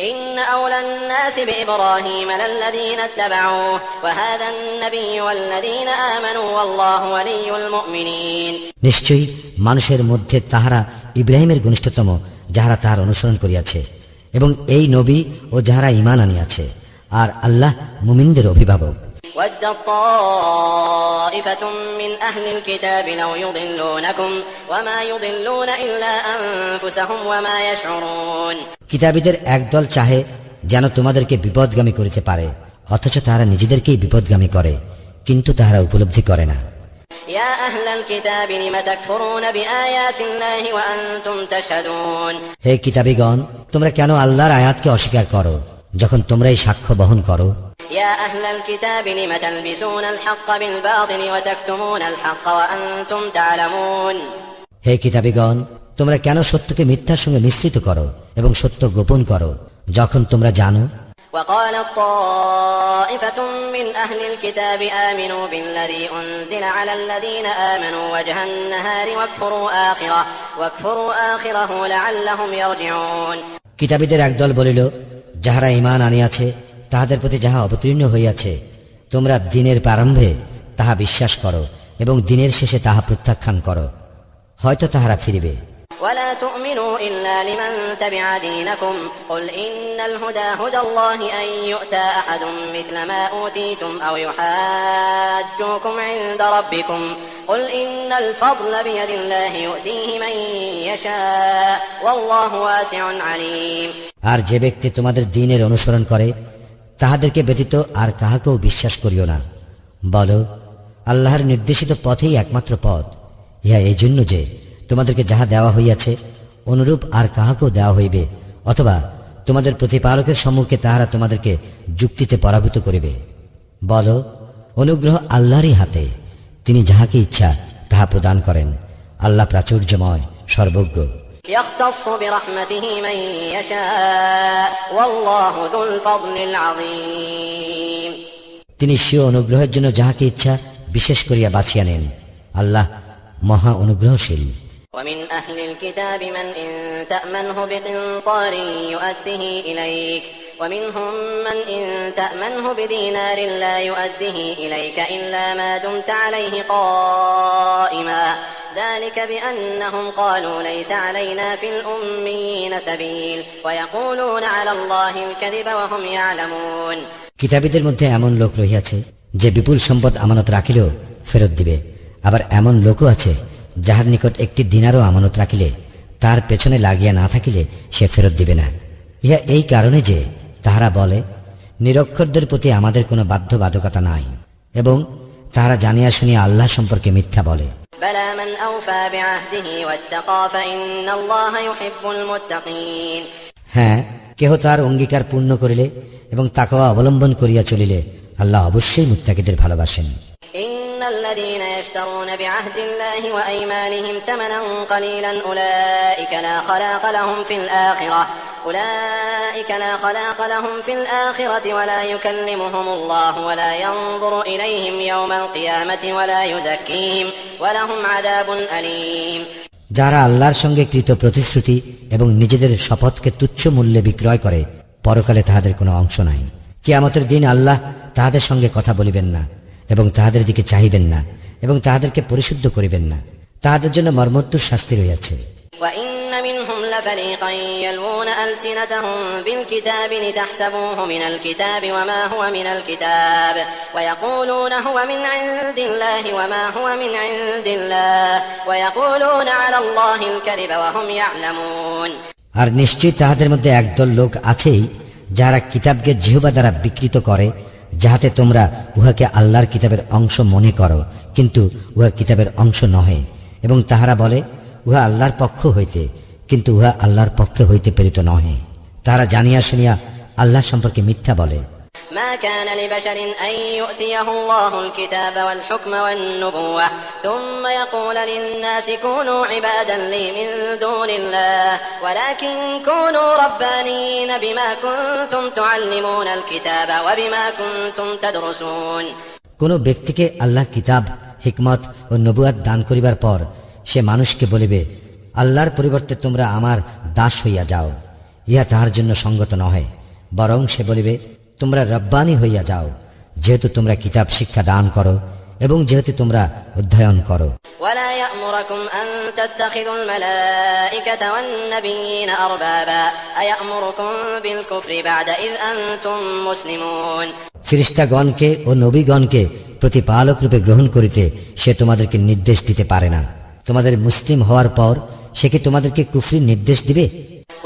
إن أولى الناس بإبراهيم للذين اتبعوه وهذا النبي والذين آمنوا والله ولي المؤمنين নিশ্চয়ই মানুষের মধ্যে তাহারা ইব্রাহিমের ঘনিষ্ঠতম যাহারা তাহার অনুসরণ করিয়াছে, এবং এই নবী ও যাহারা ঈমান আনিয়াছে, আর আল্লাহ মুমিনদের অভিভাবক। ود طائفة من أهل الكتاب لو يضلونكم وما يضلون إلا أنفسهم وما يشعرون কিতাবীদের একদল চাহে যেন তোমাদেরকে বিপদগামী করিতে পারে, অথচ তাহারা নিজেদেরকেই বিপদগামী করে, কিন্তু তাহারা উপলব্ধি করে না। يا أهل الكتاب لم تكفرون بآيات الله وأنتم تشهدون হে কিতাবীগণ, তোমরা কেন আল্লাহর আয়াতকে অস্বীকার করো যখন তোমরাই সাক্ষ্য বহন করো? يا أهل الكتاب لم تلبسون الحق بالباطل وتكتمون الحق وأنتم تعلمون হে কিতাবীগণ, তোমরা কেন সত্যকে মিথ্যার সঙ্গে মিশ্রিত করো এবং সত্য গোপন করো যখন তোমরা জানো? وقالت طائفة من أهل الكتاب آمنوا بالذي أنزل على الذين آمنوا وجه النهار واكفروا آخره لعلهم يرجعون কিতাবীদের একদল বলিল, যাহারা ঈমান আনিয়াছে তাহাদের প্রতি যাহা অবতীর্ণ হইয়াছে তোমরা দিনের প্রারম্ভে তাহা বিশ্বাস করো এবং দিনের শেষে তাহা প্রত্যাখ্যান করো, হয়তো তাহারা ফিরিবে। ولا تؤمنوا إلا لمن تبع دينكم قل إن الهدى هدى الله أن يؤتى أحد مثل ما أوتيتم أو يحاجوكم عند ربكم قل إن الفضل بيد الله يؤتيه من يشاء والله واسع عليم আর যে ব্যক্তি তোমাদের দ্বীনের অনুসরণ করে তাহাদেরকে ব্যতীত আর কাহাকেও বিশ্বাস করিও না। বলো, আল্লাহর নির্দেশিত পথেই একমাত্র পথ, ইহা এই জন্য যে তোমাদেরকে যাহা দেওয়া হইয়াছে অনুরূপ আর কাহাকেও দেওয়া হইবে, অথবা তোমাদের প্রতিপালকের সম্মুখে তাহারা তোমাদেরকে যুক্তিতে পরাভূত করিবে। বলো, অনুগ্রহ আল্লাহরই হাতে, তিনি যাহাকে ইচ্ছা তাহা প্রদান করেন, আল্লাহ প্রাচুর্যময়, সর্বজ্ঞ। يختص برحمته من يشاء والله ذو الفضل العظيم তিনি স্বীয় অনুগ্রহের জন্য যাহাকে ইচ্ছা বিশেষ করিয়া বাছিয়া নেন, আল্লাহ মহা অনুগ্রহশীল। ومن أهل الكتاب من إن تأمنه بقنطار يؤده إليك ومنهم من إن تأمنه بدينار لا يؤده إليك إلا ما دمت عليه قائما ذلك بأنهم قالوا ليس علينا في الأميين سبيل ويقولون على الله الكذب وهم يعلمون কিতাবীদের মধ্যে এমন লোক রহিয়াছে যে বিপুল সম্পদ আমানত রাখিলেও ফেরত দিবে, আবার এমন লোকও আছে যাহার নিকট একটি দিনারও আমানত রাখিলে তার পেছনে লাগিয়া না থাকিলে সে ফেরত দিবে না। ইহা এই কারণে যে তাহারা বলে, নিরক্ষরদের প্রতি আমাদের কোনো বাধ্যবাধকতা নাই, এবং তাহারা জানিয়া শুনিয়া আল্লাহ সম্পর্কে মিথ্যা বলে। بلى من أوفى بعهده واتقى فإن الله يحب المتقين। হ্যাঁ, কেহ তার অঙ্গীকার পূর্ণ করিলে এবং তাকওয়া অবলম্বন করিয়া চলিলে আল্লাহ অবশ্যই মুত্তাকিদের ভালোবাসেন। إن الذين يشترون بعهد الله وأيمانهم ثمنا قليلا أولئك لا خلاق لهم في الآخرة ولا يكلمهم الله ولا ينظر إليهم يوم القيامة ولا يزكيهم ولهم عذاب أليم। যারা আল্লাহর সঙ্গে কৃত প্রতিশ্রুতি এবং নিজেদের শপথকে তুচ্ছ মূল্যে বিক্রয় করে, পরকালে তাহাদের কোনো অংশ নাই। কিয়ামতের দিন আল্লাহ তাহাদের সঙ্গে কথা বলিবেন না এবং তাহাদের দিকে চাহিবেন না এবং তাহাদেরকে পরিশুদ্ধ করিবেন না। তাহাদের জন্য মর্মন্তুর শাস্তি রহিয়াছে। وإن منهم لفريقا يلوون ألسنتهم بالكتاب لتحسبوه من الكتاب وما هو من الكتاب ويقولون هو من عند الله وما هو من عند الله ويقولون على الله الكذب وهم يعلمون। আর নিশ্চয় তাহাদের মধ্যে একদল লোক আছেই যারা কিতাবকে জিহ্বা দ্বারা বিকৃত করে, যাহাতে তোমরা উহাকে আল্লাহর কিতাবের অংশ মনে করো, কিন্তু উহা কিতাবের অংশ নহে, এবং তাহারা বলে উহা আল্লাহর পক্ষ হইতে, কিন্তু উহা আল্লাহর পক্ষে হইতে প্রেরিত নহে। তারা জানিয়া শুনিয়া আল্লাহ সম্পর্কে মিথ্যা বলে। ما كان لبشر أن يؤتيه الله الكتاب والحكم والنبوة ثم يقول للناس كونوا عبادا لي من دون الله ولكن كونوا ربانيين بما كنتم تعلمون الكتاب وبما كنتم تدرسون। কোন ব্যক্তিকে আল্লাহ কিতাব, হিকমত ও নবুয়াত দান করিবার পর সে মানুষকে বলিবে, আল্লাহর পরিবর্তে তোমরা আমার দাস হইয়া যাও, ইহা তাহার জন্য সঙ্গত নহে, বরং সে বলিবে তোমরা রব্বানি হইয়া যাও, যেহেতু তোমরা কিতাব শিক্ষা দান করো এবং যেহেতু তোমরা অধ্যয়ন করো। ولا يأمركم أن تتخذوا الملائكة والنبيين أربابا أيأمركم بالكفر بعد إذ أنتم مسلمون। ফেরেশতাগণকে ও নবীগণকে প্রতিপালক রূপে গ্রহণ করিতে সে তোমাদেরকে নির্দেশ দিতে পারে না। তোমাদের মুসলিম হওয়ার পর সে কি তোমাদেরকে কুফরির নির্দেশ দিবে?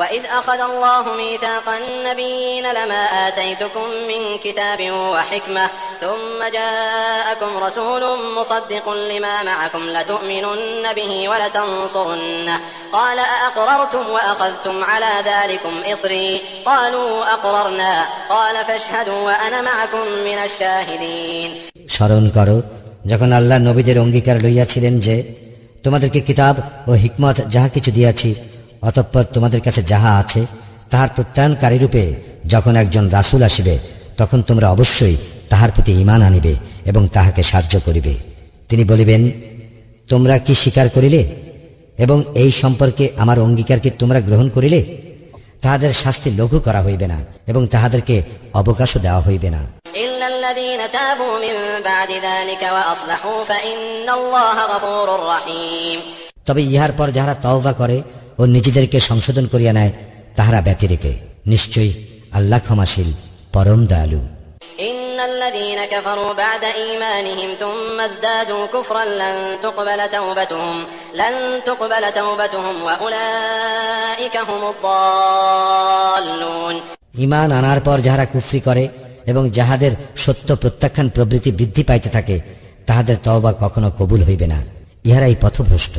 وإذ أخذ الله ميثاق النبيين لما آتيتكم من كتاب وحكمة ثم جاءكم رسول مصدق لما معكم لتؤمنن به ولتنصرنه قال أأقررتم وأخذتم على ذلكم إصري قالوا أقررنا قال فاشهدوا وأنا معكم من الشاهدين। স্মরণ করো যখন আল্লাহ নবীদের অঙ্গীকার লইয়াছিলেন যে তোমাদেরকে কিতাব ও হিকমত যাহা কিছু দিয়াছি, অতঃপর তোমাদের কাছে যাহা আছে তাহার প্রত্যয়নকারী রূপে যখন একজন রাসূল আসিবে, তখন তোমরা অবশ্যই তাহার প্রতি ঈমান আনিবে এবং তাহাকে সাহায্য করিবে। তিনি বলিবেন, তোমরা কি স্বীকার করিলে এবং এই সম্পর্কে আমার অঙ্গীকারকে তোমরা গ্রহণ করিলে? তাহাদের শাস্তি লঘু করা হইবে না এবং তাহাদেরকে অবকাশও দেওয়া হইবে না। إلا الذين تابوا من بعد ذلك وأصلحوا فإن الله غفور رحيم। তবে ইহার পর যাহারা তওবা করে ও নিজেদেরকে সংশোধন করিয়া নেয়, তাহারা ব্যতিরেকে নিশ্চয়ই আল্লাহ ক্ষমাশীল, পরম দয়ালু। إن الذين كفروا بعد إيمانهم ثم ازدادوا كفرا لن تقبل توبتهم وأولئك هم الضالون। ঈমান আনার পর যাহারা কুফরি করে এবং যাহাদের সত্য প্রত্যাখ্যান প্রবৃত্তি বৃদ্ধি পাইতে থাকে, তাহাদের তওবা কখনো কবুল হইবে না, ইহারাই পথভ্রষ্ট।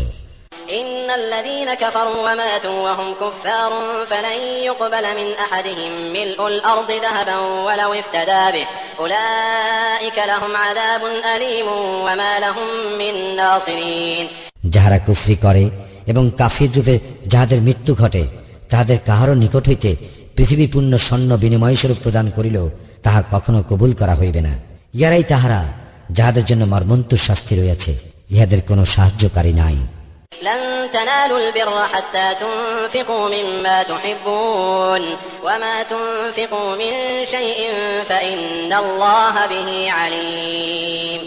إن الذين كفروا وماتوا وهم كفار فلن يقبل من أحدهم ملء الأرض ذهبا ولو افتدى به أولئك لهم عذاب أليم وما لهم من ناصرين। যাহারা কুফরি করে এবং কাফির রূপে যাহাদের মৃত্যু ঘটে, তাহাদের কাহারও নিকট হইতে পৃথিবী পূর্ণ স্বর্ণ বিনিময় স্বরূপ প্রদান করিলেও তাহা কখনো কবুল করা হইবে না। ইহারাই তাহারা যাহাদের জন্য মর্মন্তুর শাস্তি রয়েছে, ইহাদের কোনো সাহায্যকারী নাই। لن تنالوا البر حتى تنفقوا مما تحبون وما تنفقوا من شيء فإن الله به عليم।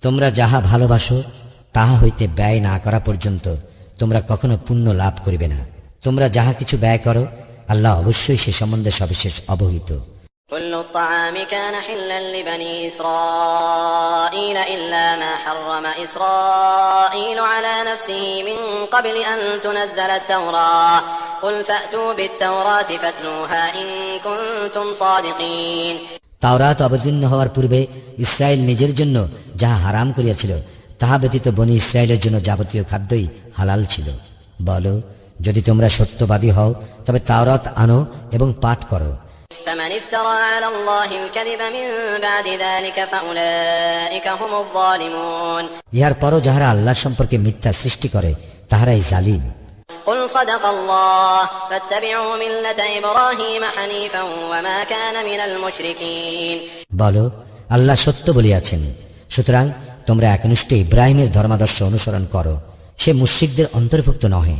তোমরা যাহা ভালোবাসো তাহা হইতে ব্যয় না করা পর্যন্ত তোমরা কখনো পুণ্য লাভ করিবে না। তোমরা যাহা কিছু ব্যয় করো, আল্লাহ অবশ্যই সে সম্বন্ধে সবিশেষ অবহিত। كل الطعام كان حلا لبني إسرائيل إلا ما حرم إسرائيل على نفسه من قبل أن تنزل التوراة قل فأتوا بالتوراة فاتلوها إن كنتم صادقين তাওরাত অবতীর্ণ হওয়ার পূর্বে ইসরায়েল নিজের জন্য যাহা হারাম করিয়াছিল তাহা ব্যতীত বনি ইসরায়েলের জন্য যাবতীয় খাদ্যই হালাল ছিল। বলো, যদি তোমরা সত্যবাদী হও তবে তাওরাত আনো এবং পাঠ করো। فمن افترى على الله الكذب من بعد ذلك فأولئك هم الظالمون ইহার পরও যাহারা আল্লাহ সম্পর্কে মিথ্যা সৃষ্টি করে তাহারাই জালিম। قل صدق الله فاتبعوا ملة إبراهيم حنيفا وما كان من المشركين বলো, আল্লাহ সত্য বলিয়াছেন, সুতরাং তোমরা একনিষ্ঠ ইব্রাহিমের ধর্মাদর্শ অনুসরণ করো, সে মুশরিকদের অন্তর্ভুক্ত নহে।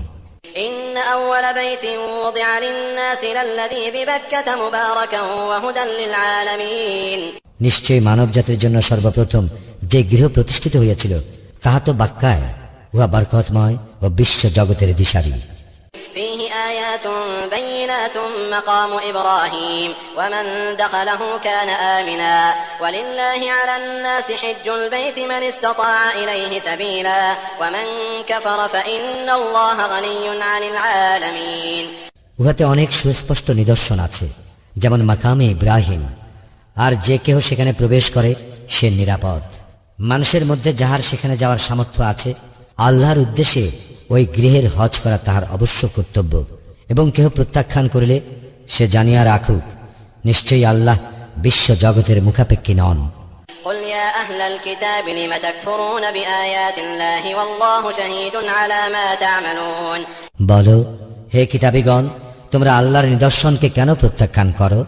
إن أول بيت وضع للناس للذي ببكة مباركا وهدى للعالمين নিশ্চয়ই মানব জাতির জন্য সর্বপ্রথম যে গৃহ প্রতিষ্ঠিত হইয়াছিল তাহা তো বাক্কায়, উহা বরকতময় ও বিশ্ব জগতের দিশারি। فيه آيات بينات مقام إبراهيم ومن دخله كان آمنا ولله على الناس حج البيت من استطاع إليه سبيلا ومن كفر فإن الله غني عن العالمين উহাতে অনেক সুস্পষ্ট নিদর্শন আছে, যেমন মাকামে ইব্রাহিম, আর যে কেহ সেখানে প্রবেশ করে সে নিরাপদ। মানুষের মধ্যে যাহার সেখানে যাওয়ার সামর্থ্য আছে আল্লাহর উদ্দেশ্যে ওই গৃহের হজ করা তাহার অবশ্য কর্তব্য, এবং কেহ প্রত্যাখ্যান করিলে সে জানিয়া রাখুক, নিশ্চয়ই আল্লাহ বিশ্ব জগতের মুখাপেক্ষী নন। قل يا أهل الكتاب لم تكفرون بآيات الله والله شهيد على ما تعملون বলো, হে কিতাবীগণ, তোমরা আল্লাহর নিদর্শনকে কেন প্রত্যাখ্যান করো?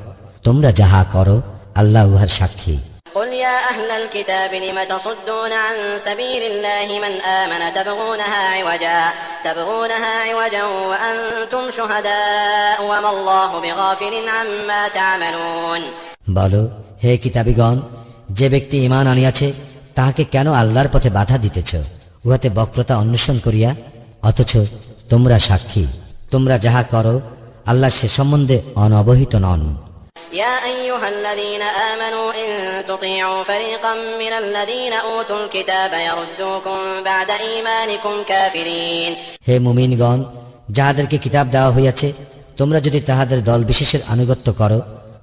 তোমরা যাহা করো আল্লাহ উহার সাক্ষী। قل يا أهل الكتاب لم تصدون عن سبيل الله من آمن تبغونها عوجا وأنتم شهداء وما الله بغافل عما تعملون বলো, হে কিতাবীগণ, যে ব্যক্তি ঈমান আনিয়াছে তাহাকে কেন আল্লাহর পথে বাধা দিতেছ উহাতে বক্রতা অন্বেষণ করিয়া? অথচ তোমরা সাক্ষী। তোমরা যাহা করো আল্লাহ সে সম্বন্ধে অনবহিত নন। يا أيها الذين آمنوا إن تطيعوا فريقا من الذين أوتوا الكتاب يردوكم بعد إيمانكم كافرين হে মুমিনগণ, যাহাদেরকে কিতাব দেওয়া হইয়াছে তোমরা যদি তাহাদের দল বিশেষের আনুগত্য করো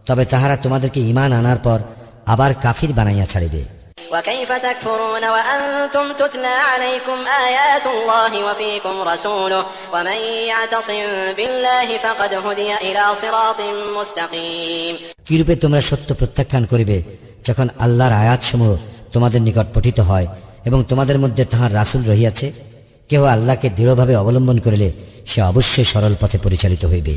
তবে তাহারা তোমাদেরকে ঈমান আনার পর আবার কাফির বানাইয়া ছাড়িবে। وكيف تكفرون وأنتم تتلى عليكم آيات الله وفيكم رسوله ومن يعتصم بالله فقد هدي إلى صراط مستقيم কিরূপে তোমরা সত্য প্রত্যাখ্যান করিবে যখন আল্লাহর আয়াতসমূহ তোমাদের নিকট পঠিত হয় এবং তোমাদের মধ্যে তাহার রাসূল রহিয়াছে? কেহ আল্লাহকে দৃঢ়ভাবে অবলম্বন করিলে সে অবশ্যই সরল পথে পরিচালিত হইবে।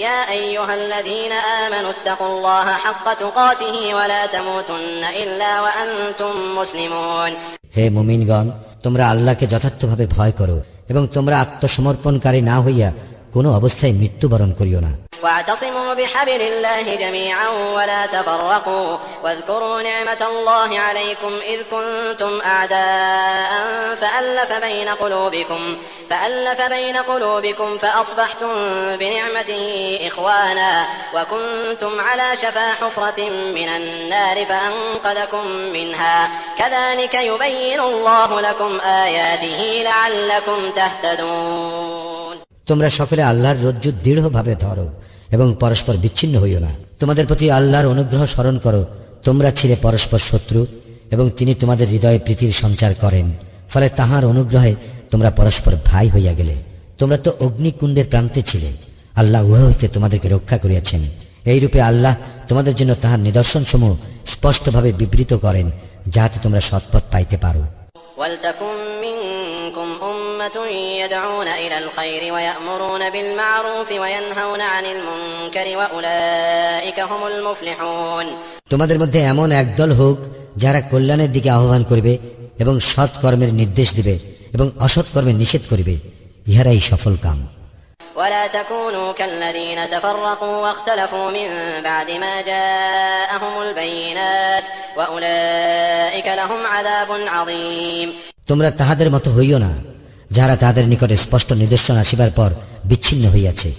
يا أيها الذين آمنوا اتقوا الله حق تقاته ولا تموتن إلا وأنتم مسلمون হে মুমিনগণ, তোমরা আল্লাহকে যথার্থভাবে ভয় করো এবং তোমরা আত্মসমর্পণকারী না হইয়া কোনো অবস্থায় মৃত্যুবরণ করিও না। واعتصموا بحبل الله جميعا ولا تفرقوا واذكروا نعمة الله عليكم إذ كنتم أعداء فألف بين قلوبكم فأصبحتم بنعمته إخوانا وكنتم على شفا حفرة من النار فأنقذكم منها كذلك يبين الله لكم آياته لعلكم تهتدون তোমরা সকলে আল্লাহর রজ্জু দৃঢ়ভাবে ধরো এবং পরস্পর বিচ্ছিন্ন হইও না। তোমাদের প্রতি আল্লাহর অনুগ্রহ স্মরণ করো, তোমরা ছিলে পরস্পর শত্রু এবং তিনি তোমাদের হৃদয়ে প্রীতির সঞ্চার করেন, ফলে তাহার অনুগ্রহে তোমরা পরস্পর ভাই হইয়া গেলে। তোমরা তো অগ্নিকুণ্ডের প্রান্তে ছিলে, আল্লাহ উহা হইতে তোমাদেরকে রক্ষা করিয়াছেন। এইরূপে আল্লাহ তোমাদের জন্য তাহার নিদর্শনসমূহ স্পষ্টভাবে বিবৃত করেন, যাহাতে তোমরা সৎপথ পাইতে পারো। ولتكن منكم أمة يدعون إلى الخير ويأمرون بالمعروف وينهون عن المنكر وأولئك هم المفلحون তোমাদের মধ্যে এমন একদল হোক যারা কল্যাণের দিকে আহ্বান করবে এবং সৎ কর্মের নির্দেশ দিবে এবং অসৎ কর্মের নিষেধ করিবে, ইহারাই সফল কাম। ولا تكونوا كالذين تفرقوا واختلفوا من بعد ما جاءهم البينات وأولئك لهم عذاب عظيم তোমরা তাহাদের মতো হইও না যারা তাহাদের নিকটে স্পষ্ট নিদর্শন আসিবার পর বিচ্ছিন্ন হইয়াছে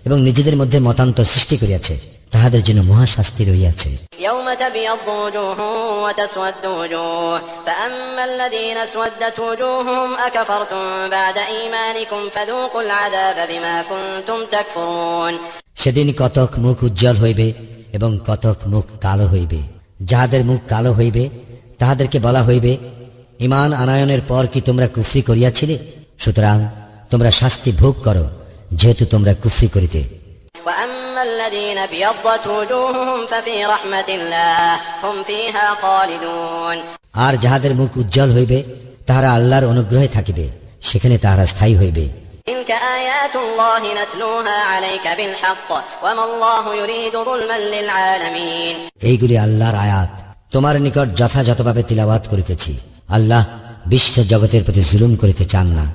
এবং নিজেদের মধ্যে মতান্তর সৃষ্টি করিয়াছে, তাহাদের জন্য মহাশাস্তি রইয়াছে। يوم تبيض وجوه وتسود وجوه فأما الذين اسودت وجوههم أكفرتم بعد إيمانكم فذوقوا العذاب بما كنتم تكفرون। সেদিন কতক মুখ উজ্জ্বল হইবে এবং কতক মুখ কালো হইবে। যাহাদের মুখ কালো হইবে তাহাদেরকে বলা হইবে, ঈমান আনয়নের পর কি তোমরা কুফরি করিয়াছিলে? সুতরাং তোমরা শাস্তি ভোগ করো, যেহেতু তোমরা কুফরি করিতে। وأما الذين ابيضت وجوههم ففي رحمة الله هم فيها خالدون। আর যাহাদের মুখ উজ্জ্বল হইবে তাহারা আল্লাহর অনুগ্রহে থাকিবে, সেখানে তাহারা স্থায়ী হইবে। تلك آيات الله نتلوها عليك بالحق وما الله يريد ظلما للعالمين। এইগুলি আল্লাহর আয়াত, তোমার নিকট যথাযথভাবে তিলাওয়াত করিতেছি। আল্লাহ বিশ্ব জগতের প্রতি জুলুম করিতে চান না।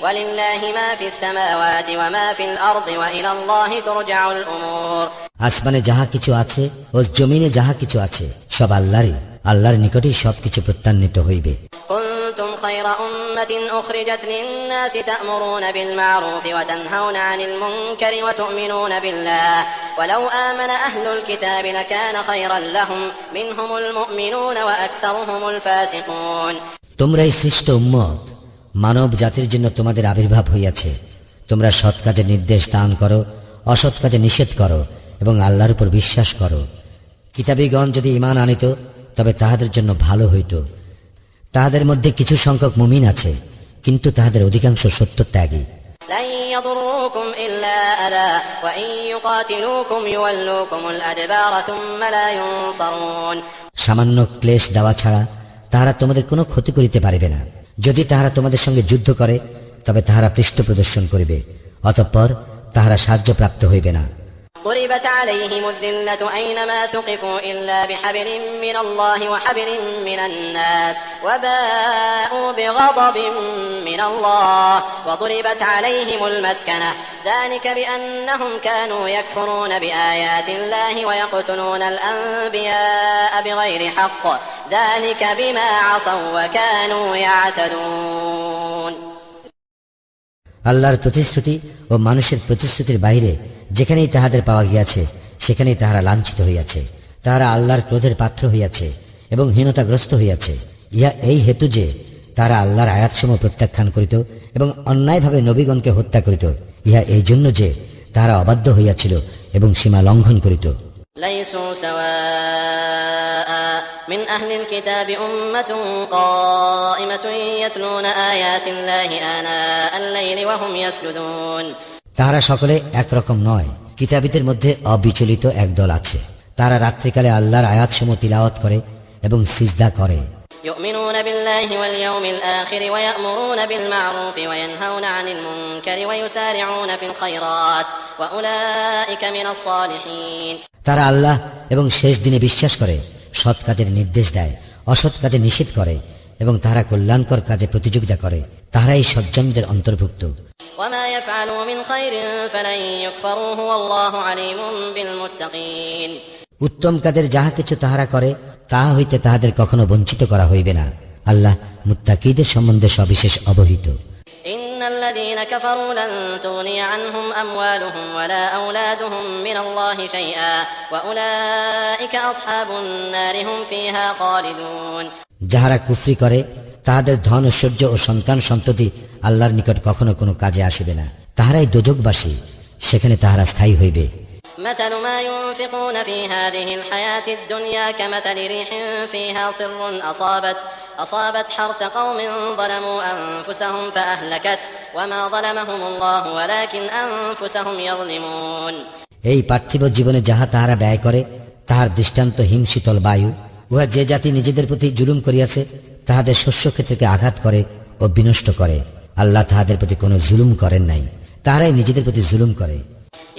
ولله ما في السماوات وما في الأرض وإلى الله ترجع الأمور। আসমানে যাহা কিছু আছে ও জমিনে যাহা কিছু আছে সব আল্লাহরই, আল্লাহর নিকটেই সবকিছু প্রত্যান্বিত হইবে। كنتم خير أمة أخرجت للناس تأمرون بالمعروف وتنهون عن المنكر وتؤمنون بالله ولو آمن أهل الكتاب لكان خيرا لهم منهم المؤمنون وأكثرهم الفاسقون। তোমরাই শ্রেষ্ঠ উম্মত, মানব জাতির জন্য তোমাদের আবির্ভাব হইয়াছে। তোমরা সৎ কাজে নির্দেশ দান করো, অসৎ কাজে নিষেধ করো এবং আল্লাহর উপর বিশ্বাস করো। কিতাবীগণ যদি ঈমান আনিত তবে তাহাদের জন্য ভালো হইত। তাহাদের মধ্যে কিছু সংখ্যক মুমিন আছে, কিন্তু তাহাদের অধিকাংশ সত্যত্যাগী। لن يضروكم إلا أذى وإن يقاتلوكم يولوكم الأدبار ثم لا ينصرون। সামান্য ক্লেশ দেওয়া ছাড়া তাহারা তোমাদের কোনো ক্ষতি করিতে পারিবে না। যদি তাহারা তোমাদের সঙ্গে যুদ্ধ করে তবে তাহারা পৃষ্ঠ প্রদর্শন করিবে, অতঃপর তাহারা সাহায্যপ্রাপ্ত হইবে না। ضربت عليهم الذلة أينما ثقفوا إلا بحبل من الله وحبل من الناس وباءوا بغضب من الله وضربت عليهم المسكنة ذلك بأنهم كانوا يكفرون بآيات الله ويقتلون الأنبياء بغير حق ذلك بما عصوا وكانوا يعتدون। আল্লাহর প্রতিশ্রুতি ও মানুষের প্রতিশ্রুতির বাইরে যেখানেই তাহাদের পাওয়া গিয়াছে সেখানেই তাহারা লাঞ্ছিত হইয়াছে। তাহারা আল্লাহর ক্রোধের পাত্র হইয়াছে এবং হীনতাগ্রস্ত হইয়াছে। ইহা এই হেতু যে তাহারা আল্লাহর আয়াতসমূহ প্রত্যাখ্যান করিত এবং অন্যায়ভাবে নবীগণকে হত্যা করিত। ইহা এই জন্য যে তাহারা অবাধ্য হইয়াছিল এবং সীমা লঙ্ঘন করিত। ليسوا سواء من أهل الكتاب أمة قائمة يتلون آيات الله آناء الليل وهم يسجدون। তাহারা সকলে একরকম নয়। কিতাবীদের মধ্যে অবিচলিত একদল আছে, তারা রাত্রিকালে আল্লাহর আয়াতসমূহ তিলাওয়াত করে এবং সিজদা করে। يؤمنون بالله واليوم الآخر ويأمرون بالمعروف وينهون عن المنكر ويسارعون في الخيرات وأولئك من الصالحين। তারা আল্লাহ এবং শেষ দিনে বিশ্বাস করে, সৎ কাজের নির্দেশ দেয়, অসৎ কাজে নিষেধ করে এবং তারা কল্যাণকর কাজে প্রতিযোগিতা করে। তাহারাই সজ্জনদের অন্তর্ভুক্ত। وما يفعلوا من خير فلن يكفروه والله عليم بالمتقين। উত্তম কাজের যাহা কিছু তাহারা করে তাহা হইতে তাহাদের কখনো বঞ্চিত করা হইবে না। আল্লাহ মুত্তাকীদের সম্বন্ধে সবিশেষ অবহিত। إن الذين كفروا لن تغني عنهم أموالهم ولا أولادهم من الله شيئا وأولئك أصحاب النار هم فيها خالدون। যাহারা কুফরি করে তাহাদের ধন ঐশ্বর্য ও সন্তান সন্ততি আল্লাহর নিকট কখনো কোনো কাজে আসিবে না। তাহারাই দোজখবাসী, সেখানে তাহারা স্থায়ী হইবে। مثل ما ينفقون في هذه الحياة الدنيا كمثل ريح فيها صر أصابت حرث قوم ظلموا أنفسهم فأهلكت وما ظلمهم الله ولكن أنفسهم يظلمون। এই পার্থিব জীবনে যাহা তাহারা ব্যয় করে তাহার দৃষ্টান্ত হিমশীতল বায়ু। উহা যে জাতি নিজেদের প্রতি জুলুম করিয়াছে তাহাদের শস্যক্ষেত্রকে আঘাত করে ও বিনষ্ট করে। আল্লাহ তাহাদের প্রতি কোনো জুলুম করেন নাই, তাহারাই নিজেদের প্রতি জুলুম করে।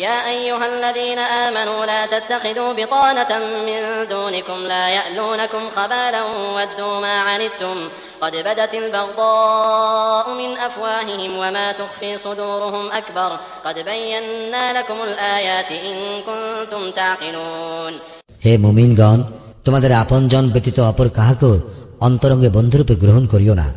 يا أيها الذين آمنوا لا تتخذوا بطانة من دونكم لا يألونكم خبالا ودوا ما عنتم قد بدت البغضاء من أفواههم وما تخفي صدورهم أكبر قد بينا لكم الآيات إن كنتم تعقلون। হে মুমিনগণ, তোমাদের আপনজন ব্যতীত অপর কাহাকেও অন্তরঙ্গে বন্ধুরূপে গ্রহণ করিও না।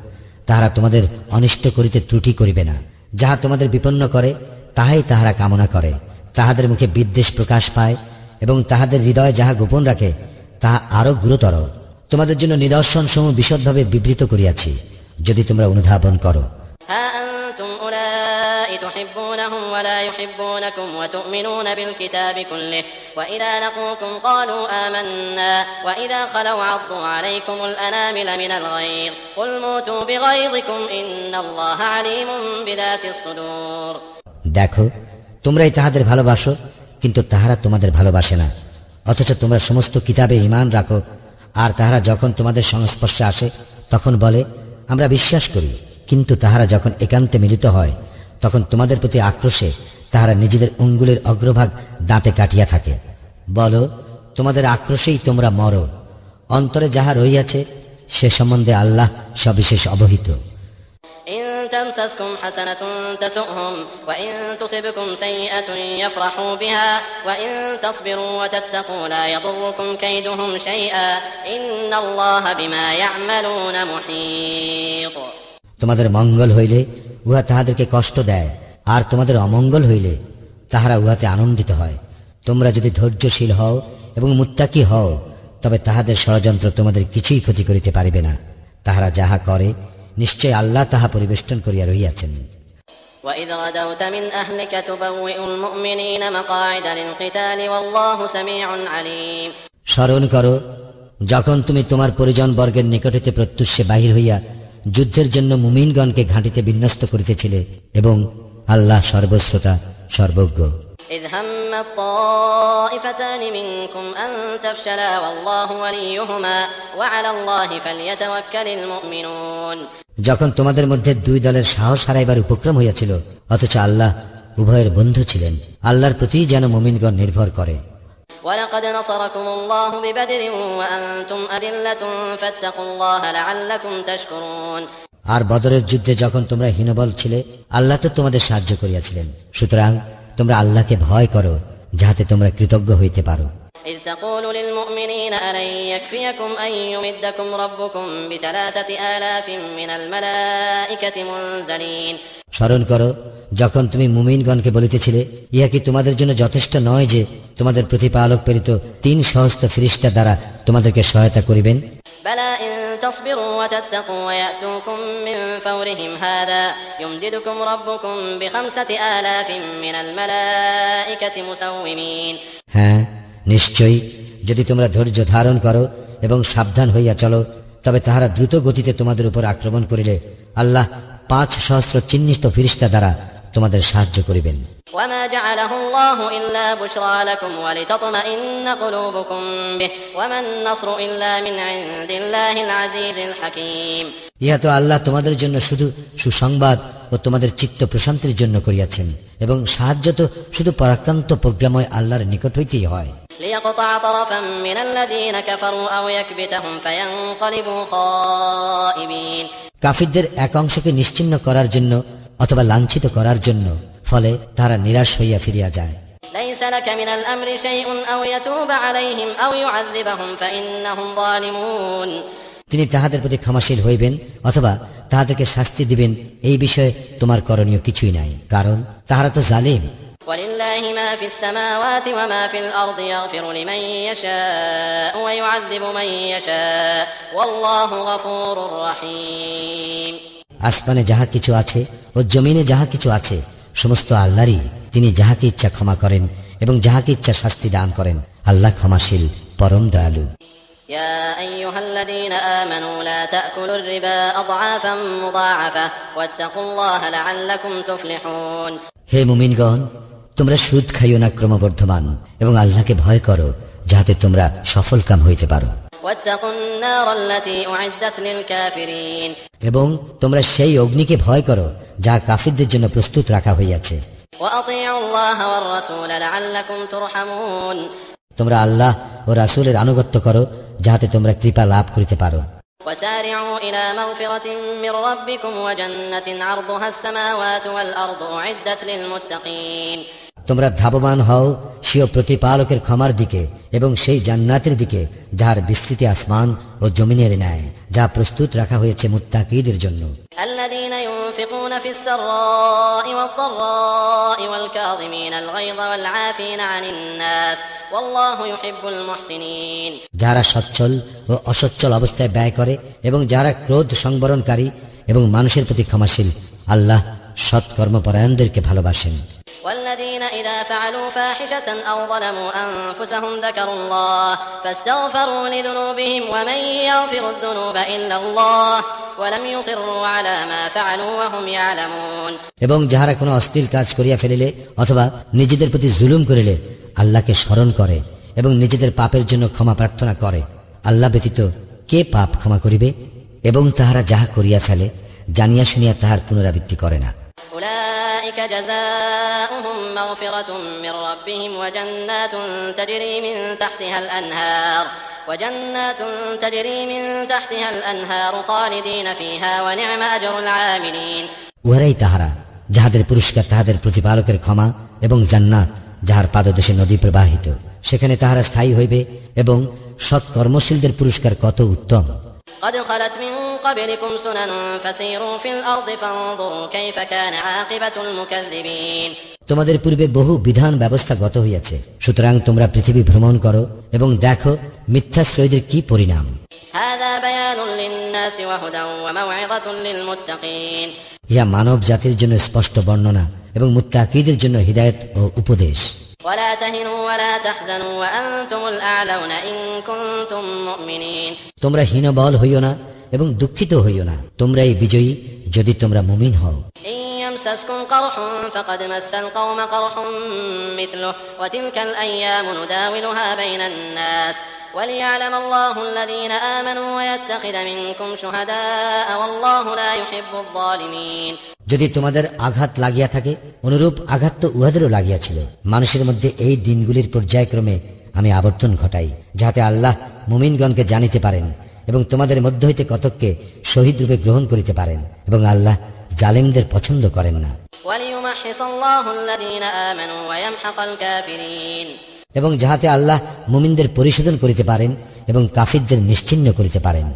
তাহারা তোমাদের অনিষ্ট করিতে ত্রুটি করিবে না। যাহা তোমাদের বিপন্ন করে তাহাই তাহারা কামনা করে। তাহাদের মুখে বিদ্বেষ প্রকাশ পায় এবং তাহাদের হৃদয় যাহা গোপন রাখে তাহা আরো গুরুতর। তোমাদের জন্য নিদর্শন সমূহ বিশদভাবে বিবৃত করিয়াছি, যদি তোমরা অনুধাবন করো। ها أنتم أولئك تحبونهم ولا يحبونكم وتؤمنون بالكتاب كله وإذا لقوكم قالوا آمنا وإذا خلوا عضوا عليكم الأنامل من الغيظ قل موتوا بغيظكم إن الله عليم بذات الصدور। দেখো, তোমরাই তাহাদের ভালোবাসো, কিন্তু তাহারা তোমাদের ভালোবাসে না। অথচ তোমরা সমস্ত কিতাবে ঈমান রাখো, আর তাহারা যখন তোমাদের সংস্পর্শে আসে তখন বলে আমরা বিশ্বাস করি, কিন্তু তাহারা যখন একান্তে মিলিত হয় তখন তোমাদের প্রতি আক্রোশে তাহারা নিজেদের অঙ্গুলের অগ্রভাগ দাঁতে কাটিয়া থাকে। বলো, তোমাদের আক্রোশেই তোমরা মরো। অন্তরে যাহা রহিয়াছে সে সম্বন্ধে আল্লাহ সবিশেষ অবহিত। إن تمسسكم حسنة تسؤهم وإن تصبكم سيئة يفرحوا بها وإن تصبروا وتتقوا لا يضركم كيدهم شيئا إن الله بما يعملون محيط। তোমাদের মঙ্গল হইলে উহা তাহাদেরকে কষ্ট দেয়, আর তোমাদের অমঙ্গল হইলে তাহারা উহাতে আনন্দিত হয়। তোমরা যদি ধৈর্যশীল হও এবং মুত্তাকি হও, তবে তাহাদের ষড়যন্ত্র তোমাদের কিছুই ক্ষতি করিতে পারিবে না। তাহারা যাহা করে নিশ্চয় আল্লাহ তাহা পরিবেষ্টন করিয়া রহিয়াছেন। وإذ غدوت من أهلك تبوئ المؤمنين مقاعد للقتال والله سميع عليم। স্মরণ করো, যখন তুমি তোমার পরিজন বর্গের নিকট হইতে প্রত্যুষে বাহির হইয়া যুদ্ধের জন্য মুমিনগণকে ঘাঁটিতে বিন্যস্ত করিতেছিলে, এবং আল্লাহ সর্বশ্রোতা সর্বজ্ঞ। إذ هم الطائفتان منكم أن تفشلا والله وليهما وعلى الله فليتوكل المؤمنون। যখন তোমাদের মধ্যে দুই দলের সাহস হারাইবার উপক্রম হইয়াছিল, অথচ আল্লাহ উভয়ের বন্ধু ছিলেন, আল্লাহর প্রতি যেন মুমিনগণ নির্ভর করে। ولقد نصركم الله ببدر وأنتم أذلة فاتقوا الله لعلكم تشكرون। আর বদরের যুদ্ধে যখন তোমরা হীনবল ছিলে, আল্লাহ তো তোমাদের সাহায্য করিয়াছিলেন। সুতরাং তোমরা আল্লাহকে ভয় করো, যাহাতে তোমরা কৃতজ্ঞ হইতে পারো। إذ تقول للمؤمنين ألن يكفيكم أن يمدكم ربكم ب3,000 من الملائكة منزلين। স্মরণ করো, যখন তুমি মুমিনগণকে বলিতেছিলে, ইহা কি তোমাদের জন্য যথেষ্ট নয় যে তোমাদের প্রতিপালক প্রেরিত 3 সহস্র ফেরেশতা দ্বারা তোমাদেরকে সহায়তা করিবেন? بلى إن تصبروا وتتقوا ويأتوكم من فورهم هذا يمددكم ربكم ب5,000 من الملائكة مسومين। হ্যাঁ, নিশ্চয়ই যদি তোমরা ধৈর্য ধারণ করো এবং সাবধান হইয়া চলো, তবে তাহারা দ্রুত গতিতে তোমাদের উপর আক্রমণ করিলে আল্লাহ 5 সহস্র চিহ্নিত ফেরেশতা দ্বারা তোমাদের সাহায্য করিবেন। وما جعله الله إلا بشرى لكم ولتطمئن قلوبكم به وما النصر إلا من عند الله العزيز الحكيم। ইহা তো আল্লাহ তোমাদের জন্য শুধু সুসংবাদ ও তোমাদের চিত্ত প্রশান্তির জন্য করিয়াছেন, এবং সাহায্য তো শুধু পরাক্রান্ত প্রজ্ঞাময় আল্লাহর নিকট হইতেই হয়। ليقطع طرفا من الذين كفروا أو يكبتهم فينقلبوا خائبين। কাফিরদের এক অংশকে নিশ্চিহ্ন করার জন্য অথবা লাঞ্ছিত করার জন্য, ফলে তারা নিরাশ হইয়া ফিরিয়া যায়। ليس لك من الأمر شيء أو يتوب عليهم أو يعذبهم فإنهم ظالمون। তিনি তাহাদের প্রতি ক্ষমাশীল হইবেন অথবা তাহাদেরকে শাস্তি দিবেন, এই বিষয়ে তোমার করণীয় কিছুই নাই, কারণ তাহারা তো জালিম। ولله ما في السماوات وما في الأرض يغفر لمن يشاء ويعذب من يشاء والله غفور رحيم। আসমানে যাহা কিছু আছে ও জমিনে যাহা কিছু আছে সমস্ত আল্লাহরই। তিনি যাহাকে ইচ্ছা ক্ষমা করেন এবং যাহাকে ইচ্ছা শাস্তি দান করেন। আল্লাহ ক্ষমাশীল, পরম দয়ালু। يا أيها الذين آمنوا لا تأكلوا الربا أضعافا مضاعفة واتقوا الله لعلكم تفلحون। হে মুমিনগণ, তোমরা সুদ খাইও না ক্রমবর্ধমান, এবং আল্লাহকে ভয় করো, যাহাতে তোমরা সফলকাম হইতে পারো। واتقوا النار التي أعدت للكافرين। এবং তোমরা সেই অগ্নিকে ভয় করো যা কাফিরদের জন্য প্রস্তুত রাখা হইয়াছে। وأطيعوا الله والرسول لعلكم ترحمون। তোমরা আল্লাহ ও রাসূলের আনুগত্য করো, যাহাতে তোমরা কৃপা লাভ করিতে পারো। وسارعوا إلى مغفرة من ربكم وجنة عرضها السماوات والأرض أعدت للمتقين। তোমরা ধাবমান হও স্বীয় প্রতিপালকের ক্ষমার দিকে এবং সেই জান্নাতের দিকে যার বিস্তৃতি আসমান ও জমিনের ন্যায়, যা প্রস্তুত রাখা হয়েছে মুত্তাকীদের জন্য। الذين ينفقون في السراء والضراء والكاظمين الغيظ والعافين عن الناس والله يحب المحسنين। যারা সচ্ছল ও অসচ্ছল অবস্থায় ব্যয় করে এবং যারা ক্রোধ সংবরণকারী এবং মানুষের প্রতি ক্ষমাশীল, আল্লাহ সৎকর্মপরায়ণদেরকে ভালোবাসেন। والذين إذا فعلوا فاحشة أو ظلموا أنفسهم ذكروا الله فاستغفروا لذنوبهم ومن يغفر الذنوب إلا الله ولم يصروا على ما فعلوا وهم يعلمون। এবং যাহারা কোনো অশ্লীল কাজ করিয়া ফেলিলে অথবা নিজেদের প্রতি জুলুম করিলে আল্লাহকে স্মরণ করে এবং নিজেদের পাপের জন্য ক্ষমা প্রার্থনা করে, আল্লাহ ব্যতীত কে পাপ ক্ষমা করিবে? এবং তাহারা যাহা করিয়া ফেলে জানিয়া শুনিয়া তাহার পুনরাবৃত্তি করে না। أولئك جزاؤهم مغفرة من ربهم وجنات تجري من تحتها الأنهار خالدين فيها ونعم أجر العاملين। উহারাই তাহারা যাহাদের পুরস্কার তাহাদের প্রতিপালকের ক্ষমা এবং জান্নাত যাহার পাদদেশে নদী প্রবাহিত, সেখানে তাহারা স্থায়ী হইবে এবং সৎকর্মশীলদের পুরস্কার কত উত্তম। قد خلت من قبلكم سنن فسيروا في الأرض فانظروا كيف كان عاقبة المكذبين। তোমাদের পূর্বে বহু বিধান ব্যবস্থা গত হইয়াছে, সুতরাং তোমরা পৃথিবী ভ্রমণ করো এবং দেখো মিথ্যাশ্রয়ীদের কি পরিণাম। هذا بيان للناس وهدى وموعظة للمتقين। ইহা মানব জাতির জন্য স্পষ্ট বর্ণনা এবং মুত্তাকীদের জন্য হিদায়াত ও উপদেশ। ولا تهنوا ولا تحزنوا وأنتم الأعلون إن كنتم مؤمنين। তোমরা হীনবল হইও না এবং দুঃখিত হইও না, তোমরাই বিজয়ী যদি তোমরা মুমিন হও। إن يمسسكم قرح فقد مس القوم قرح مثله وتلك الأيام نداولها بين الناس وليعلم الله الذين آمنوا ويتخذ منكم شهداء والله لا يحب الظالمين। যদি তোমাদের আঘাত লাগিয়া থাকে, অনুরূপ আঘাত তো উহাদেরও লাগিয়াছিল। মানুষের মধ্যে এই দিনগুলির পর্যায়ক্রমে আমি আবর্তন ঘটাই, যাহাতে আল্লাহ মুমিনগণকে জানিতে পারেন এবং তোমাদের মধ্য হইতে কতককে শহীদ রূপে গ্রহণ করিতে পারেন, এবং আল্লাহ জালেমদের পছন্দ করেন না। وليمحص الله الذين آمنوا ويمحق الكافرين। এবং যাহাতে আল্লাহ মুমিনদের পরিশোধন করিতে পারেন এবং কাফিরদের নিশ্চিহ্ন করিতে পারেন।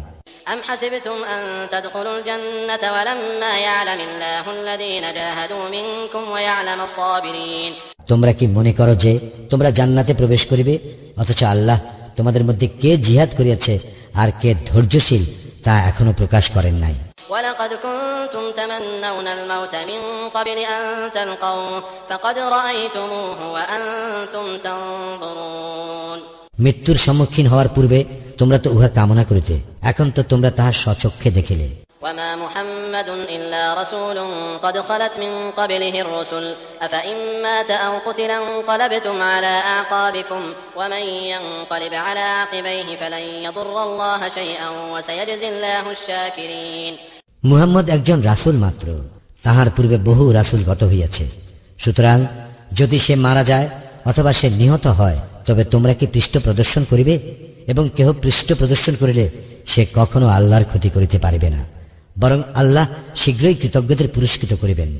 أم حسبتم أن تدخلوا الجنة ولما يعلم الله الذين جاهدوا منكم ويعلم الصابرين। তোমরা কি মনে করো যে তোমরা জান্নাতে প্রবেশ করিবে, অথচ আল্লাহ তোমাদের মধ্যে কে জিহাদ করিয়াছে আর কে ধৈর্যশীল তা এখনো প্রকাশ করেন নাই। ولقد كنتم تمنون الموت من قبل أن تلقوه فقد رأيتموه وأنتم تنظرون। মৃত্যুর সম্মুখীন হওয়ার পূর্বে তোমরা তো উহা কামনা করিতে, এখন তো তোমরা তাহা স্বচক্ষে দেখিলে। وما محمد إلا رسول قد خلت من قبله الرسل أفإن مات أو قتل انقلبتم على أعقابكم ومن ينقلب على عقبيه فلن يضر الله شيئا وسيجزي الله الشاكرين। মুহাম্মদ একজন রাসূল মাত্র, তাহার পূর্বে বহু রাসূল গত হইয়াছে। সুতরাং যদি সে মারা যায় অথবা সে নিহত হয়, তবে তোমরা কি পৃষ্ঠ প্রদর্শন করিবে? এবং কেহ পৃষ্ঠ প্রদর্শন করিলে সে কখনো আল্লাহর ক্ষতি করিতে পারিবে না, বরং আল্লাহ শীঘ্রই কৃতজ্ঞদের পুরস্কৃত করিবেন।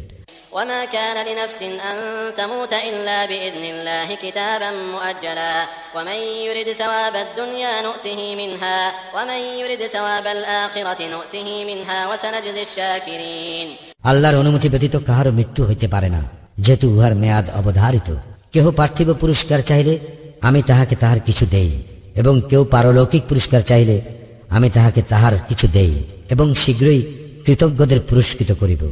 وما كان لنفس أن تموت إلا بإذن الله كتابا مؤجلا ومن يرد ثواب الدنيا نؤته منها ومن يرد ثواب الآخرة نؤته منها وسنجزي الشاكرين। আল্লাহর অনুমতি ব্যতীত কাহারও মৃত্যু হইতে পারে না, যেহেতু উহার মেয়াদ অবধারিত। কেহ পার্থিব পুরস্কার চাইলে আমি তাহাকে তাহার কিছু দেই, এবং কেউ পারলৌকিক পুরস্কার চাইলে আমি তাহাকে তাহার কিছু দেই, এবং শীঘ্রই কৃতজ্ঞদের পুরস্কৃত করিব।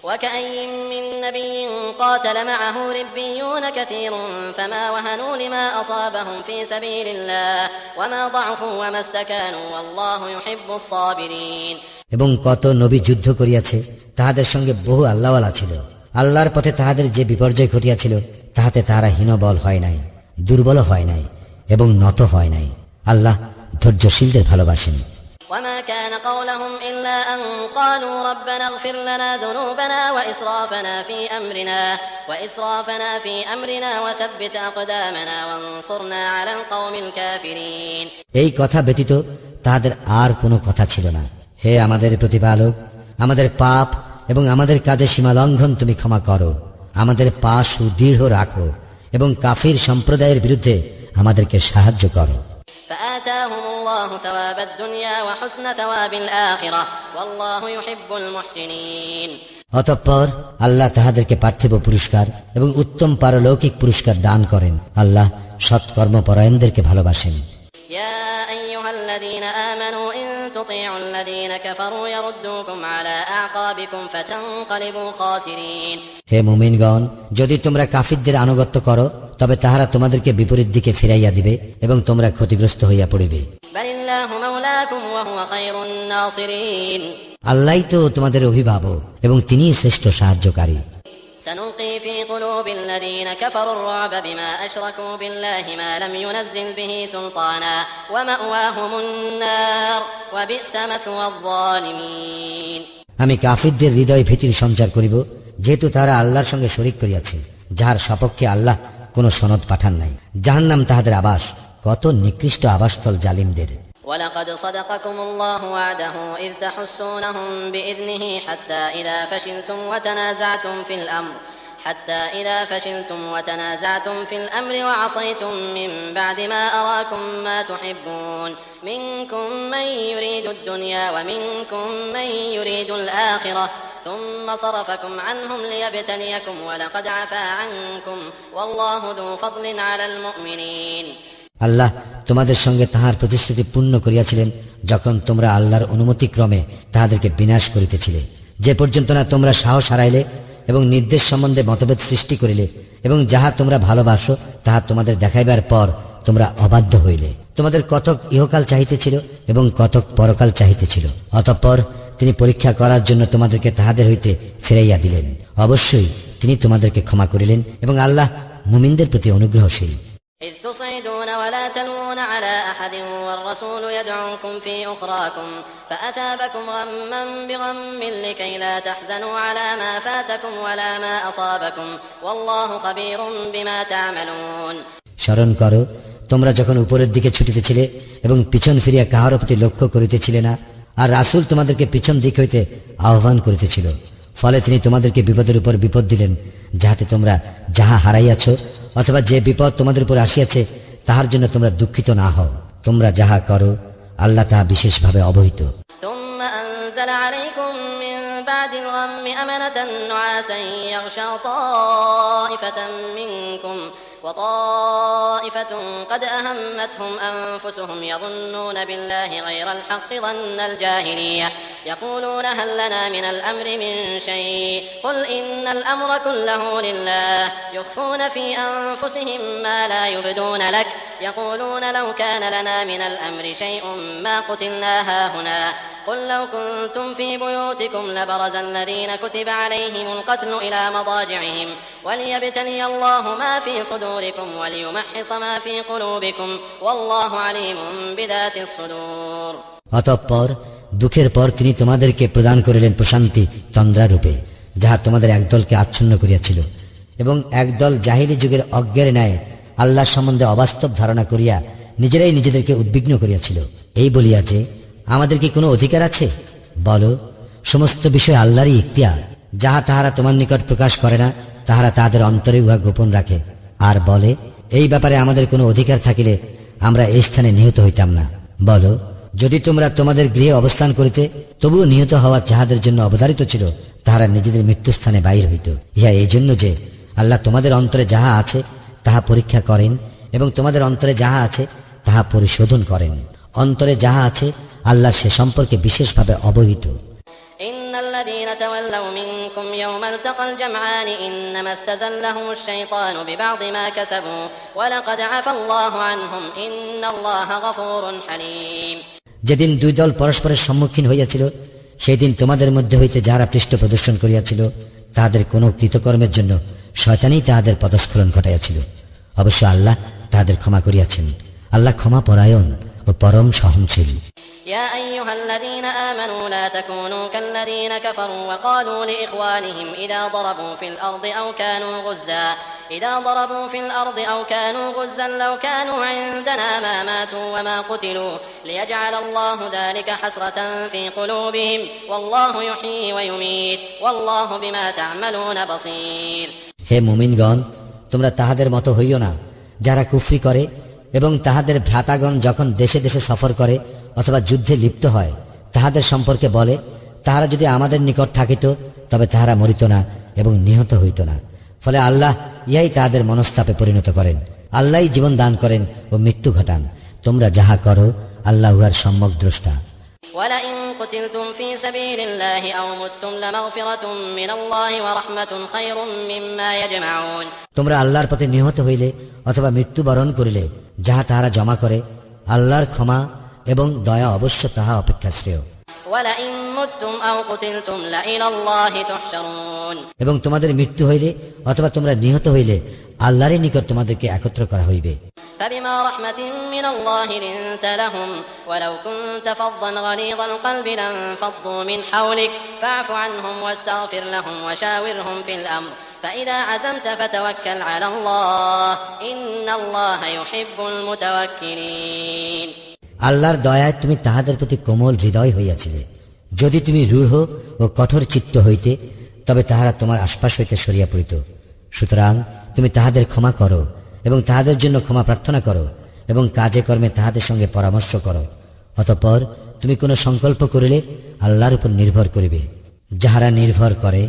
وكأي من نبي قاتل معه ربيون كثير فما وهنوا لما أصابهم في سبيل الله وما ضعفوا وما استكانوا والله يحب الصابرين। এবং কত নবী যুদ্ধ করিয়াছে, তাহাদের সঙ্গে বহু আল্লাহওয়ালা ছিল। আল্লাহর পথে তাহাদের যে বিপর্যয় ঘটিয়াছিল তাহাতে তাহারা হীনবল হয় নাই, দুর্বল হয় নাই এবং নত হয় নাই। আল্লাহ ধৈর্যশীলদের ভালোবাসেন। وما كان قولهم إلا أن قالوا ربنا اغفر لنا ذنوبنا وإسرافنا في أمرنا وثبت أقدامنا وانصرنا على القوم الكافرين। এই কথা ব্যতীত তাহাদের আর কোনো কথা ছিল না। হে আমাদের প্রতিপালক, আমাদের পাপ এবং আমাদের কাজে সীমা লঙ্ঘন তুমি ক্ষমা করো, আমাদের পা সুদৃঢ় রাখো এবং কাফির সম্প্রদায়ের বিরুদ্ধে আমাদেরকে সাহায্য করো। فآتاهم الله ثواب الدنيا وحسن ثواب الآخرة والله يحب المحسنين অতঃপর আল্লাহ তাহাদেরকে পার্থিব পুরস্কার এবং উত্তম পারলৌকিক পুরস্কার দান করেন। আল্লাহ সৎকর্মপরায়ণদেরকে ভালোবাসেন। يا أيها الذين آمنوا إن تطيعوا الذين كفروا يردوكم على أعقابكم فتنقلبوا خاسرين হে মুমিনগণ, যদি তোমরা কাফিরদের আনুগত্য করো তবে তাহারা তোমাদেরকে বিপরীত দিকে ফিরাইয়া দিবে এবং তোমরা ক্ষতিগ্রস্ত হইয়া পড়িবে। بل الله مولاكم وهو خير الناصرين আল্লাহই তো তোমাদের অভিভাবক এবং তিনিই শ্রেষ্ঠ সাহায্যকারী। سنلقي في قلوب الذين كفروا الرعب بما أشركوا بالله ما لم ينزل به سلطانا ومأواهم النار وبئس مثوى الظالمين আমি কাফিরদের হৃদয়ে ভীতির সঞ্চার করিব, যেহেতু তারা আল্লাহর সঙ্গে শরীক করিয়াছে, যাহার সপক্ষে আল্লাহ কোনো সনদ পাঠান নাই। জাহান্নাম তাহাদের আবাস, কত নিকৃষ্ট আবাসস্থল জালিমদের। ولقد صدقكم الله وعده إذ تحسونهم بإذنه حتى إذا فشلتم وتنازعتم في الأمر وعصيتم من بعد ما أراكم ما تحبون منكم من يريد الدنيا ومنكم من يريد الآخرة ثم صرفكم عنهم ليبتليكم ولقد عفا عنكم والله ذو فضل على المؤمنين আল্লাহ তোমাদের সঙ্গে তাহার প্রতিশ্রুতি পূর্ণ করিয়াছিলেন যখন তোমরা আল্লাহর অনুমতিক্রমে তাহাদেরকে বিনাশ করিতেছিলে, যে পর্যন্ত না তোমরা সাহস হারাইলে এবং নির্দেশ সম্বন্ধে মতভেদ সৃষ্টি করিলে এবং যাহা তোমরা ভালোবাসো তাহা তোমাদের দেখাইবার পর তোমরা অবাধ্য হইলে। তোমাদের কতক ইহকাল চাহিতেছিল এবং কতক পরকাল চাহিতেছিল। অতঃপর তিনি পরীক্ষা করার জন্য তোমাদেরকে তাহাদের হইতে ফিরাইয়া দিলেন। অবশ্যই তিনি তোমাদেরকে ক্ষমা করিলেন এবং আল্লাহ মুমিনদের প্রতি অনুগ্রহশীল। إذ تصعدون ولا تلوون على أحد والرسول يدعوكم في أخراكم فأثابكم غما بغم لكي لا تحزنوا على ما فاتكم ولا ما أصابكم والله خبير بما تعملون স্মরণ করো, তোমরা যখন উপরের দিকে ছুটিতেছিলে এবং পিছন ফিরিয়া কাহার প্রতি লক্ষ্য করিতেছিলে না, আর রাসূল তোমাদেরকে পিছন দিক হইতে আহ্বান করিতেছিল, ফলে তিনি তোমাদেরকে বিপদের উপর বিপদ দিলেন, যাহাতে তোমরা যাহা হারাইয়াছ অথবা যে বিপদ তোমাদের উপর আসিয়াছে তাহার জন্য তোমরা দুঃখিত না হও। তোমরা যাহা করো আল্লাহ তাহা বিশেষভাবে অবহিত। ثم أنزل عليكم من بعد الغم أمنة نعاسا يغشى طائفة منكم وطائفة قد أهمتهم أنفسهم يظنون بالله غير الحق ظن الجاهلية يقولون هل لنا من الأمر من شيء قل إن الأمر كله لله يخفون في أنفسهم ما لا يبدون لك يقولون لو كان لنا من الأمر شيء ما قتلنا هاهنا قل لو كنتم في بيوتكم لبرز الذين كتب عليهم القتل إلى مضاجعهم وليبتلي الله ما في صدوركم وليمحص ما في قلوبكم والله عليم بذات الصدور অতঃপর দুঃখের পর তিনি তোমাদেরকে প্রদান করিলেন প্রশান্তি তন্দ্রারূপে, যাহা তোমাদের একদলকে আচ্ছন্ন করিয়াছিল এবং একদল জাহিলি যুগের অজ্ঞের ন্যায় আল্লাহর সম্বন্ধে অবাস্তব ধারণা করিয়া নিজেরাই নিজেদেরকে উদ্বিগ্ন করিয়াছিল, এই বলিয়া যে আমাদের কি কোনো অধিকার আছে? বলো, সমস্ত বিষয় আল্লাহরই ইখতিয়ার। যাহা তাহারা তোমার নিকট প্রকাশ করে না তাহারা তাহাদের অন্তরে উহা গোপন রাখে, আর বলে এই ব্যাপারে আমাদের কোনো অধিকার থাকিলে আমরা এই স্থানে নিহত হইতাম না। বলো, যদি তোমরা তোমাদের গৃহে অবস্থান করিতে তবুও নিহত হওয়া যাহাদের জন্য অবধারিত ছিল তাহারা নিজেদের মৃত্যুস্থানে বাহির হইত। ইহা এই জন্য যে আল্লাহ তোমাদের অন্তরে যাহা আছে তাহা পরীক্ষা করেন এবং তোমাদের অন্তরে যাহা আছে তাহা পরিশোধন করেন। অন্তরে যাহা আছে আল্লাহ সে সম্পর্কে বিশেষভাবে অবহিত। إن الذين تولوا منكم يوم التقى الجمعان إنما استزلهم الشيطان ببعض ما كسبوا ولقد عفا الله عنهم إن الله غفور حليم যেদিন দুই দল পরস্পরের সম্মুখীন হইয়াছিল সেই দিন তোমাদের মধ্যে হইতে যাহারা পৃষ্ঠ প্রদর্শন করিয়াছিল তাহাদের কোন কৃতকর্মের জন্য শয়তানই তাহাদের পদস্খলন ঘটাইয়াছিল। অবশ্য আল্লাহ তাহাদের ক্ষমা করিয়াছেন। আল্লাহ ক্ষমা পরায়ণ ও পরম সহনশীল। يا أيها الذين آمنوا لا تكونوا كالذين كفروا وقالوا لإخوانهم إذا ضربوا في الأرض أو كانوا غزا لو كانوا عندنا ما ماتوا وما قتلوا ليجعل الله ذلك حسرة في قلوبهم والله يحيي ويميت والله بما تعملون بصير হে মুমিনগণ, তোমরা তাহাদের মতো হইও না যারা কুফরি করে এবং তাহাদের ভ্রাতাগণ যখন দেশে দেশে সফর করে অথবা যুদ্ধে লিপ্ত হয় তাহাদের সম্পর্কে বলে, তাহারা যদি আমাদের নিকট থাকিত তবে তাহারা মরিত না এবং নিহত হইত না। ফলে আল্লাহ ইহাই তাহাদের মনস্তাপে পরিণত করেন। আল্লাহই জীবন দান করেন ও মৃত্যু ঘটান। তোমরা যাহা করো আল্লাহ উহার সম্যক দ্রষ্টা। ولئن قتلتم في سبيل الله أو متم لمغفرة من الله ورحمة خير مما يجمعون। তোমরা আল্লাহর পথে নিহত হইলে অথবা মৃত্যুবরণ করিলে যাহা তাহারা জমা করে, আল্লাহর ক্ষমা এবং দয়া অবশ্য তাহা অপেক্ষা শ্রেয়। ولئن متم أو قتلتم لإلى الله تحشرون। এবং তোমাদের মৃত্যু হইলে অথবা তোমরা নিহত হইলে আল্লাহরই নিকট তোমাদেরকে একত্র করা হইবে। فبما رحمة من الله لنت لهم ولو كنت فظا غليظ القلب لانفضوا من حولك فاعف عنهم واستغفر لهم وشاورهم في الأمر فإذا عزمت فتوكل على الله إن الله يحب المتوكلين। আল্লাহর দয়ায় তুমি তাহাদের প্রতি কোমল হৃদয় হইয়াছিলে। যদি তুমি রূঢ় ও কঠোর চিত্ত হইতে তবে তাহারা তোমার আশপাশ হইতে সরিয়া পড়িত। সুতরাং তুমি তাহাদের ক্ষমা করো এবং তাহাদের জন্য ক্ষমা প্রার্থনা করো এবং কাজে কর্মে তাহাদের সঙ্গে পরামর্শ করো। অতঃপর তুমি কোনো সংকল্প করিলে আল্লাহর উপর নির্ভর করিবে। যাহারা নির্ভর করে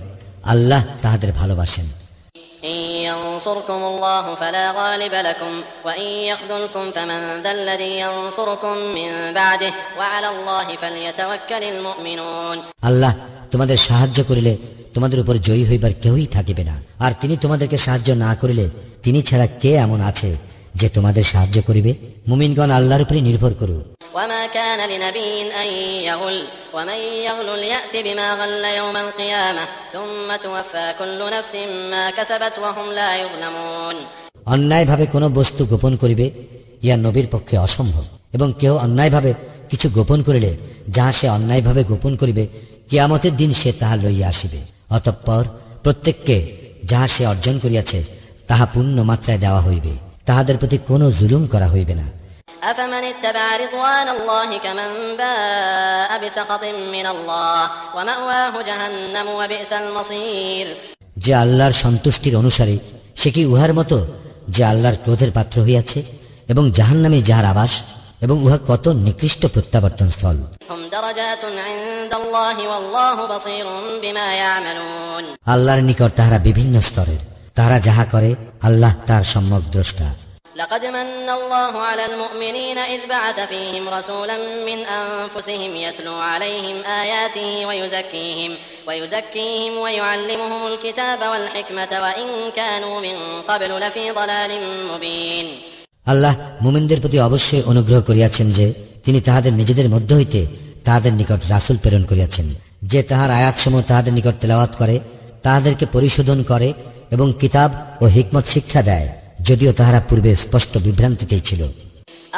আল্লাহ তাহাদের ভালোবাসেন। إن ينصركم الله فلا غالب لكم وإن يخذلكم فمن ذا الذي ينصركم من بعده وعلى الله فليتوكل المؤمنون। আল্লাহ তোমাদের সাহায্য করিলে তোমাদের উপর জয়ী হইবার কেউই থাকিবে না, আর তিনি তোমাদেরকে সাহায্য না করিলে তিনি ছাড়া কে এমন আছে যে তোমাদের সাহায্য করিবে? মুমিনগণ আল্লাহর উপরই নির্ভর করুক। وما كان لنبي أن يغل ومن يغل يأت بما غل يوم القيامة ثم توفى كل نفس ما كسبت وهم لا يظلمون। অন্যায়ভাবে কোনো বস্তু গোপন করিবে ইয়া নবীর পক্ষে অসম্ভব, এবং কেউ অন্যায়ভাবে কিছু গোপন করিলে যাহা সে অন্যায়ভাবে গোপন করিবে কিয়ামতের দিন সে তাহা লইয়া আসিবে। অতঃপর প্রত্যেককে যাহা সে অর্জন করিয়াছে তাহা পূর্ণ মাত্রায় দেওয়া হইবে, তাহাদের প্রতি কোনো জুলুম করা হইবে না। أفمن اتبع رضوان الله كمن باء بسخط من الله ومأواه جهنم وبئس المصير। যে আল্লাহর সন্তুষ্টির অনুসারে সে কি উহার মতো যে আল্লাহর ক্রোধের পাত্র হইয়াছে, এবং জাহান্নামে যাহার আবাস, এবং উহা কত নিকৃষ্ট প্রত্যাবর্তন স্থল। هم درجات عند الله والله بصير بما يعملون। আল্লাহর নিকট তাহারা বিভিন্ন স্তরের, তাহারা যাহা করে আল্লাহ তার সম্যক দ্রষ্টা। لقد من الله على المؤمنين إذ بعث فيهم رسولا من أنفسهم يتلو عليهم آياته ويزكيهم ويعلمهم الكتاب والحكمة وإن كانوا من قبل لفي ضلال مبين। আল্লাহ মুমিনদের প্রতি অবশ্যই অনুগ্রহ করিয়াছেন যে তিনি তাহাদের নিজেদের মধ্য হইতে তাহাদের নিকট রাসূল প্রেরণ করিয়াছেন, যে তাহার আয়াতসমূহ তাহাদের নিকট তেলাওয়াত করে, তাহাদেরকে পরিশোধন করে এবং কিতাব ও হিকমত শিক্ষা দেয়, যদিও তাহারা পূর্বে স্পষ্ট বিভ্রান্তিতেই ছিল।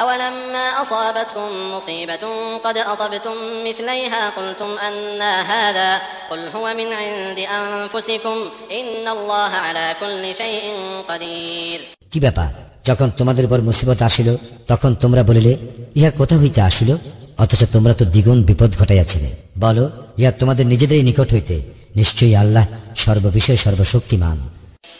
أولما أصابتكم مصيبة قد أصبتم مثليها قلتم أنى هذا قل هو من عند أنفسكم إن الله على كل شيء قدير। কি ব্যাপার, যখন তোমাদের উপর মুসিবত আসিল তখন তোমরা বলিলে ইহা কোথা হইতে আসিল, অথচ তোমরা তো দ্বিগুণ বিপদ ঘটাইয়াছিলে। বলো, ইহা তোমাদের নিজেদেরই নিকট হইতে, নিশ্চয়ই আল্লাহ সর্ববিষয়ে সর্বশক্তিমান।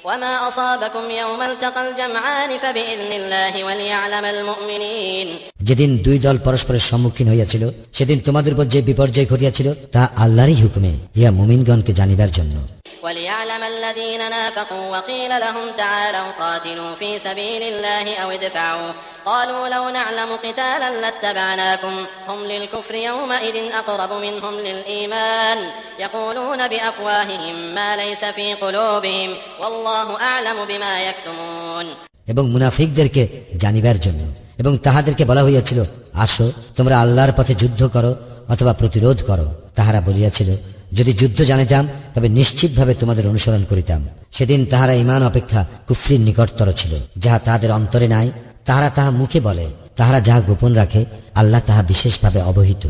وما أصابكم يوم التقى الجمعان فبإذن الله وليعلم المؤمنين। যেদিন দুই দল পরস্পরের সম্মুখীন হইয়াছিল সেদিন তোমাদের উপর যে বিপর্যয় ঘটিয়াছিল তা আল্লাহরই হুকুমে, ইহা মুমিনগণকে জানিবার জন্য। وليعلم الذين نافقوا وقيل لهم تعالوا قاتلوا في سبيل الله أو ادفعوا قالوا لو نعلم قتالا لاتبعناكم هم للكفر يومئذ أقرب منهم للإيمان يقولون بأفواههم ما ليس في قلوبهم والله أعلم بما يكتمون। এবং মুনাফিকদেরকে জানিবার জন্য, এবং তাহাদেরকে বলা হইয়াছিল আসো তোমরা আল্লাহর পথে যুদ্ধ করো অথবা প্রতিরোধ করো। তাহারা বলিয়াছিল যদি যুদ্ধ জানিতাম তবে নিশ্চিতভাবে তোমাদের অনুসরণ করিতাম। সেদিন তাহারা ঈমান অপেক্ষা কুফরির নিকটতর ছিল, যাহা তাহাদের অন্তরে নাই তাহারা তাহা মুখে বলে, তাহারা যাহা গোপন রাখে আল্লাহ তাহা বিশেষভাবে অবহিত।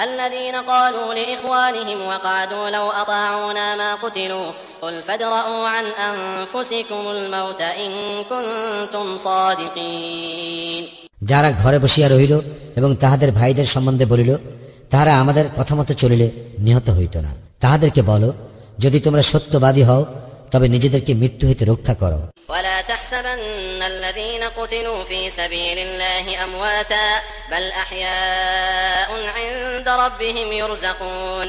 الذين قالوا لإخوانهم وقعدوا لو أطاعونا ما قتلوا قل فادرءوا عن أنفسكم الموت إن كنتم صادقين। যারা ঘরে বসিয়া রহিল এবং তাহাদের ভাইদের সম্বন্ধে বলিল তাহারা আমাদের কথা মতো চলিলে নিহত হইত না, তাহাদেরকে বলো যদি তোমরা সত্যবাদী হও তবে নিজেদেরকে মৃত্যু হইতে রক্ষা করো। ولا تحسبن الذين قتلوا في سبيل الله أمواتا بل أحياء عند ربهم يرزقون।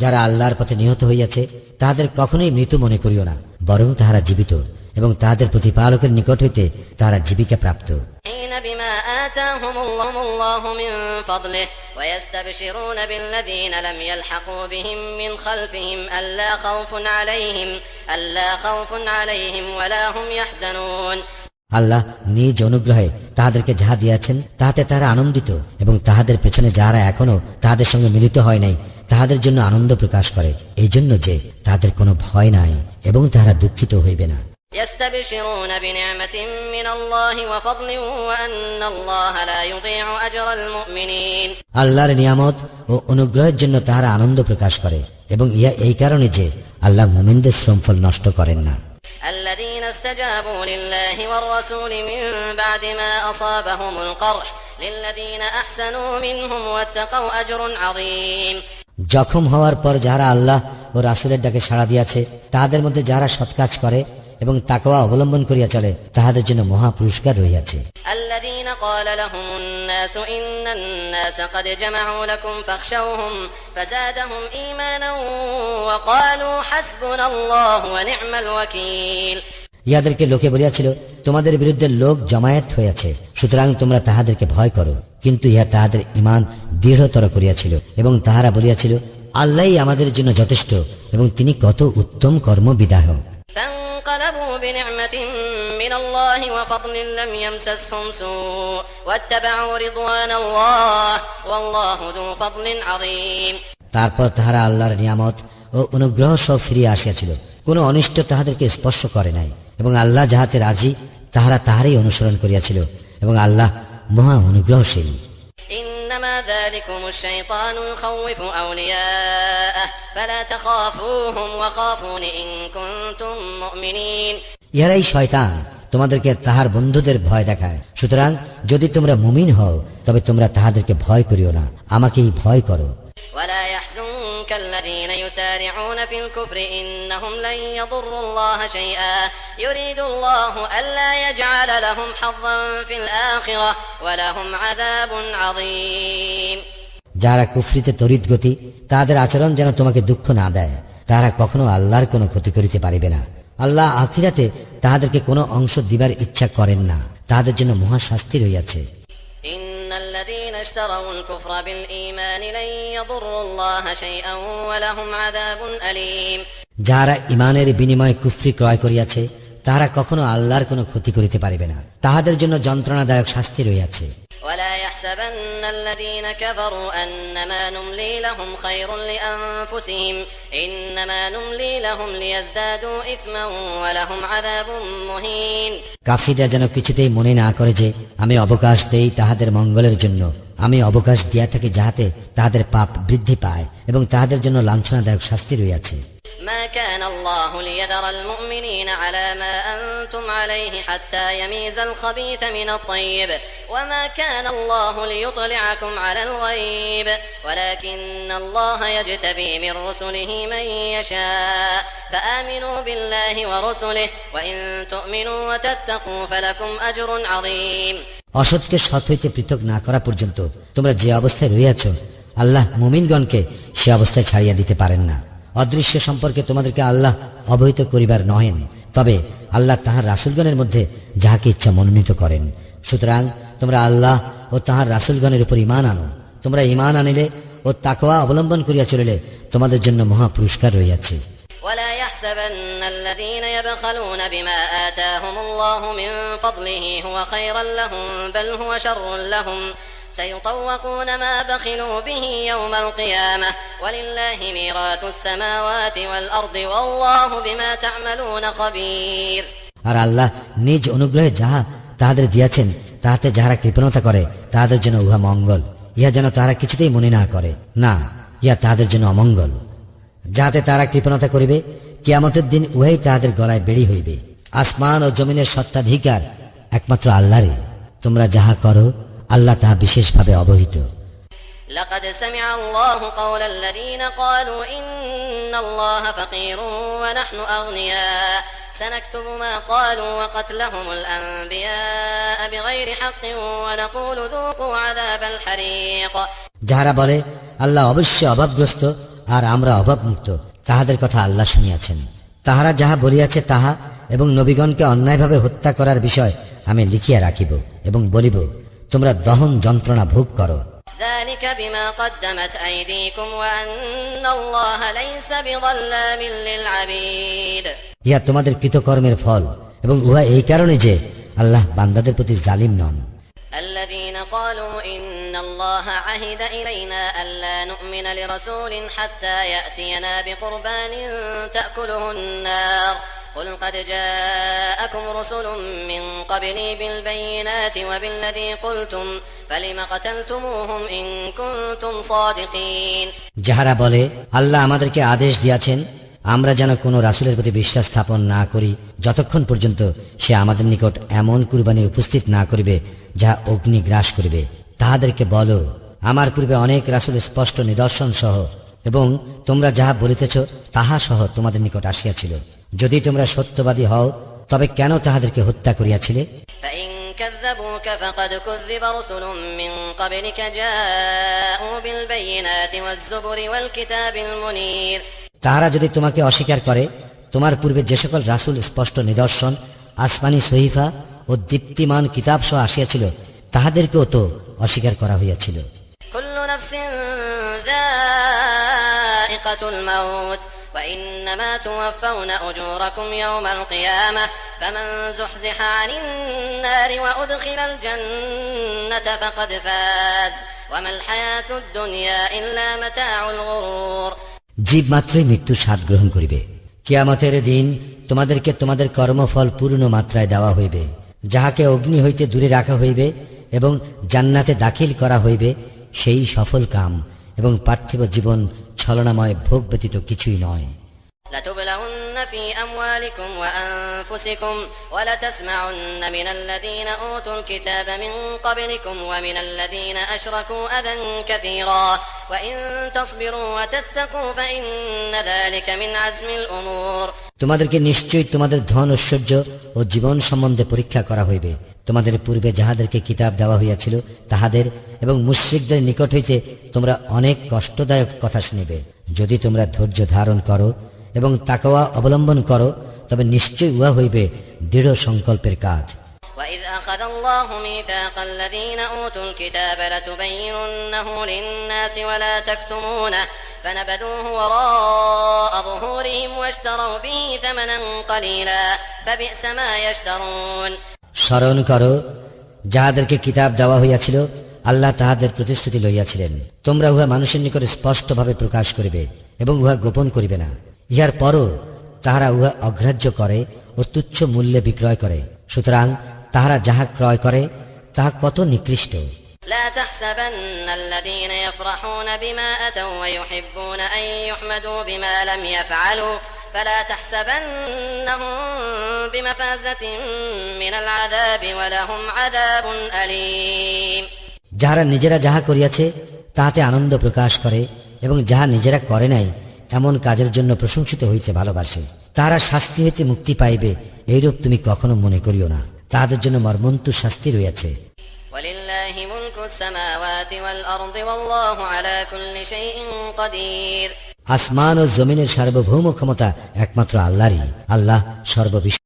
যারা আল্লাহর পথে নিহত হইয়াছে তাহাদের কখনোই মৃত মনে করিও না, বরং তাহারা জীবিত এবং তাহাদের প্রতিপালকের নিকট হইতে তাহারা জীবিকা প্রাপ্ত। حين بما آتاهم الله من فضله ويستبشرون بالذين لم يلحقوا بهم من خلفهم ألا خوف عليهم ولا هم يحزنون। আল্লাহ নিজ অনুগ্রহে তাহাদেরকে যাহা দিয়াছেন তাহাতে তাহারা আনন্দিত এবং তাহাদের পেছনে যাহারা এখনো তাহাদের সঙ্গে মিলিত হয় নাই তাহাদের জন্য আনন্দ প্রকাশ করে, এই জন্য যে তাহাদের কোনো ভয় নাই এবং তাহারা দুঃখিত হইবে না। يستبشرون بنعمة من الله وفضل وأن الله لا يضيع أجر المؤمنين। আল্লাহর নিয়ামত ও অনুগ্রহের জন্য তাহারা আনন্দ প্রকাশ করে এবং ইহা এই কারণে যে আল্লাহ মুমিনদের শ্রমফল নষ্ট করেন না। الذين استجابوا لله والرسول من بعد ما أصابهم القرح للذين أحسنوا منهم واتقوا أجر عظيم। জখম হওয়ার পর যারা আল্লাহ ও রাসূলের ডাকে সাড়া দিয়াছে তাহাদের মধ্যে যারা সৎ কাজ করে এবং তাকওয়া অবলম্বন করিয়া চলে তাহাদের জন্য মহা পুরস্কার রহিয়াছে। الذين قال لهم الناس إن الناس قد جمعوا لكم فاخشوهم فزادهم إيمانا وقالوا حسبنا الله ونعم الوكيل। ইহাদেরকে লোকে বলিয়াছিল তোমাদের বিরুদ্ধে লোক জমায়েত হইয়াছে, সুতরাং তোমরা তাহাদেরকে ভয় করো, কিন্তু ইহা তাহাদের ঈমান দৃঢ়তর করিয়াছিল এবং তাহারা বলিয়াছিল আল্লাহই আমাদের জন্য যথেষ্ট এবং তিনি কত উত্তম কর্মবিধায়ক। فانقلبوا بنعمة من الله وفضل لم يمسسهم سوء واتبعوا رضوان الله والله ذو فضل عظيم। তারপর তাহারা আল্লাহর নিয়ামত ও অনুগ্রহ সহ ফিরিয়া আসিয়াছিল, কোনো অনিষ্ট তাহাদেরকে স্পর্শ করে নাই এবং আল্লাহ যাহাতে রাজি তাহারা তাহারই অনুসরণ করিয়াছিল এবং আল্লাহ মহা অনুগ্রহশীল। إنما ذلكم الشيطان يخوف أولياءه فلا تخافوهم وخافون إن كنتم مؤمنين। ইহারাই শয়তান তোমাদেরকে তাহার বন্ধুদের ভয় দেখায়, সুতরাং যদি তোমরা মুমিন হও তবে তোমরা তাহাদেরকে ভয় করিও না, আমাকেই ভয় করো। ولا يحزنك الذين يسارعون في الكفر إنهم لن يضروا الله شيئا يريد الله ألا يجعل لهم حظا في الآخرة ولهم عذاب عظيم। যারা কুফরিতে তড়িৎ গতি তাদের আচরণ যেন তোমাকে দুঃখ না দেয়, তারা কখনো আল্লাহর কোনো ক্ষতি করিতে পারিবে না। আল্লাহ আখিরাতে তাহাদেরকে কোনো অংশ দিবার ইচ্ছা করেন না, তাহাদের জন্য মহা শাস্তি রইয়াছে। إن الذين اشتروا الكفر بالإيمان لن يضروا الله شيئا ولهم عذاب أليم। যারা ঈমানের বিনিময়ে কুফরি ক্রয় করিয়াছে তারা কখনো আল্লাহর কোনো ক্ষতি করিতে পারিবে না, তাহাদের জন্য যন্ত্রণাদায়ক শাস্তি রইয়াছে। ولا يحسبن الذين كفروا أنما نملي لهم خير لأنفسهم إنما نملي لهم ليزدادوا إثما ولهم عذاب مهين। কাফিররা যেন কিছুতেই মনে না করে যে আমি অবকাশ দেই তাহাদের মঙ্গলের জন্য, আমি অবকাশ দিয়া থাকি যাহাতে তাহাদের পাপ বৃদ্ধি পায় এবং তাহাদের জন্য লাঞ্ছনাদায়ক শাস্তি রইয়াছে। ما كان الله ليذر المؤمنين على ما أنتم عليه حتى يميز الخبيث من الطيب وما كان الله ليطلعكم على الغيب ولكن الله يجتبي من رسله من يشاء فآمنوا بالله ورسله وإن تؤمنوا وتتقوا فلكم أجر عظيم। অসৎকে সৎ হইতে পৃথক না করা পর্যন্ত তোমরা যে অবস্থায় রইয়াছ আল্লাহ মুমিনগণকে সে অবস্থায় ছাড়িয়া দিতে পারেন না। অদৃশ্য সম্পর্কে তোমাদেরকে আল্লাহ অবহিত করিবার নহেন, তবে আল্লাহ তাহার রাসূলগণের মধ্যে যাহাকে ইচ্ছা মনোনীত করেন। সুতরাং তোমরা আল্লাহ ও তাহার রাসূলগণের উপর ঈমান আনো। তোমরা ঈমান আনিলে ও তাকওয়া অবলম্বন করিয়া চলিলে তোমাদের জন্য মহা পুরস্কার রহিয়াছে। ولا يحسبن الذين يبخلون بما آتاهم الله من فضله هو خيرا لهم بل هو شر لهم سيطوقون ما بخلوا به يوم القيامة ولله ميراث السماوات والأرض والله بما تعملون خبير। আর আল্লাহ নিজ অনুগ্রহে যাহা তাহাদের দিয়াছেন তাহাতে যাহারা কৃপণতা করে তাহাদের জন্য উহা মঙ্গল, ইহা যেন তাহারা কিছুতেই মনে না করে, না, ইহা তাহাদের জন্য অমঙ্গল। যাহাতে তাহারা কৃপণতা করিবে কিয়ামতের দিন উহাই তাহাদের গলায় বেড়ি হইবে। আসমান ও জমিনের সত্ত্বাধিকার একমাত্র আল্লাহরই, তোমরা যাহা করো আল্লাহ তাহা বিশেষভাবে অবহিত। لقد سمع الله قول الذين قالوا إن الله فقير ونحن أغنياء سنكتب ما قالوا وقتلهم الأنبياء بغير حق ونقول ذوقوا عذاب الحريق যাহারা বলে আল্লাহ অবশ্যই অভাবগ্রস্ত আর আমরা অভাবমুক্ত, তাহাদের কথা আল্লাহ শুনিয়াছেন। তাহারা যাহা বলিয়াছে তাহা এবং নবীগণকে অন্যায়ভাবে হত্যা করার বিষয় আমি লিখিয়া রাখিব এবং বলিব, তোমরা দহন যন্ত্রণা ভোগ করো। ذلك بما قدمت أيديكم وأن الله ليس بظلام للعبيد ইহা তোমাদের কৃতকর্মের ফল এবং উহা এই কারণে যে আল্লাহ বান্দাদের প্রতি জালিম নন। الذين قالوا إن الله عهد إلينا ألا نؤمن لرسول حتى يأتينا بقربان تأكله النار قل قد جاءكم رسل من قبلي بالبينات وبالذي قلتم فلم قتلتموهم إن كنتم صادقين যাহারা বলে আল্লাহ আমাদেরকে আদেশ দিয়াছেন আমরা যেন কোনো রাসূলের প্রতি বিশ্বাস স্থাপন না করি যতক্ষণ পর্যন্ত সে আমাদের নিকট এমন কুরবানি উপস্থিত না করিবে যাহা অগ্নি গ্রাস করিবে। তাহাদেরকে বলো, আমার পূর্বে অনেক রাসূল স্পষ্ট নিদর্শন সহ এবং তোমরা যাহা বলিতেছ তাহা সহ তোমাদের নিকট আসিয়াছিল। যদি তোমরা সত্যবাদী হও তবে কেন তাহাদেরকে হত্যা করিয়াছিলে? فإن كذبوك فقد كذب رسل من قبلك جاءوا بالبينات والزبر والكتاب المنير তাহারা যদি তোমাকে অস্বীকার করে, তোমার পূর্বে যে সকল রাসূল স্পষ্ট নিদর্শন, আসমানি সহিফা ও দীপ্তিমান কিতাব সহ আসিয়াছিল তাহাদেরকেও তো অস্বীকার করা হইয়াছিল। كل نفس ذائقة الموت وإنما توفون أجوركم يوم القيامة فمن زحزح عن النار وأدخل الجنة فقد فاز وما الحياة الدنيا إلا متاع الغرور জীব মাত্রই মৃত্যুর স্বাদ গ্রহণ করিবে। কিয়ামতের দিন তোমাদেরকে তোমাদের কর্মফল পূর্ণ মাত্রায় দেওয়া হইবে। যাহাকে অগ্নি হইতে দূরে রাখা হইবে এবং জান্নাতে দাখিল করা হইবে সেই সফল কাম এবং পার্থিব জীবন ছলনাময় ভোগ ব্যতীত কিছুই নয়। لتبلغن في أموالكم وأنفسكم ولتسمعن من الذين أوتوا الكتاب من قبلكم ومن الذين أشركوا أذى كثيرا وإن تصبروا وتتقوا فإن ذلك من عزم الأمور তোমাদেরকে নিশ্চয়ই তোমাদের ধন ঐশ্বর্য ও জীবন সম্বন্ধে পরীক্ষা করা হইবে। তোমাদের পূর্বে যাহাদেরকে কিতাব দেওয়া হইয়াছিল তাহাদের এবং মুশরিকদের নিকট হইতে তোমরা অনেক কষ্টদায়ক কথা শুনিবে। যদি তোমরা ধৈর্য ধারণ করো এবং তাকওয়া অবলম্বন করো তবে নিশ্চয়ই উহা হইবে দৃঢ় সংকল্পের কাজ। وإذ أخذ الله ميثاق الذين أوتوا الكتاب لتبيننه للناس ولا تكتمونه فنبذوه وراء ظهورهم واشتروا به ثمنا قليلا فبئس ما يشترون স্মরণ করো যাহাদেরকে কিতাব দেওয়া হইয়াছিল আল্লাহ তাহাদের প্রতিশ্রুতি লইয়াছিলেন, তোমরা উহা মানুষের নিকট স্পষ্টভাবে প্রকাশ করিবে এবং উহা গোপন করিবে না। ইহার পরও তাহারা উহা অগ্রাহ্য করে ও তুচ্ছ মূল্যে বিক্রয় করে। সুতরাং তাহারা যাহা ক্রয় করে তাহা কত নিকৃষ্ট। لا تحسبن الذين يفرحون بما أتوا ويحبون أن يحمدوا بما لم يفعلوا فلا تحسبنهم بمفازة من العذاب ولهم عذاب أليم যাহারা নিজেরা যাহা করিয়াছে তাহাতে আনন্দ প্রকাশ করে এবং যাহা নিজেরা করে নাই এমন কাজের জন্য প্রশংসিত হইতে ভালোবাসে, তাহারা শাস্তি হইতে মুক্তি পাইবে এইরূপ তুমি কখনো মনে করিও না। তাহাদের জন্য মর্মন্তু শাস্তি রইয়াছে। ولله ملك السماوات والأرض والله على كل شيء قدير আসমান ও জমিনের সার্বভৌম ক্ষমতা একমাত্র আল্লাহরই। আল্লাহ সর্ববিষয়ে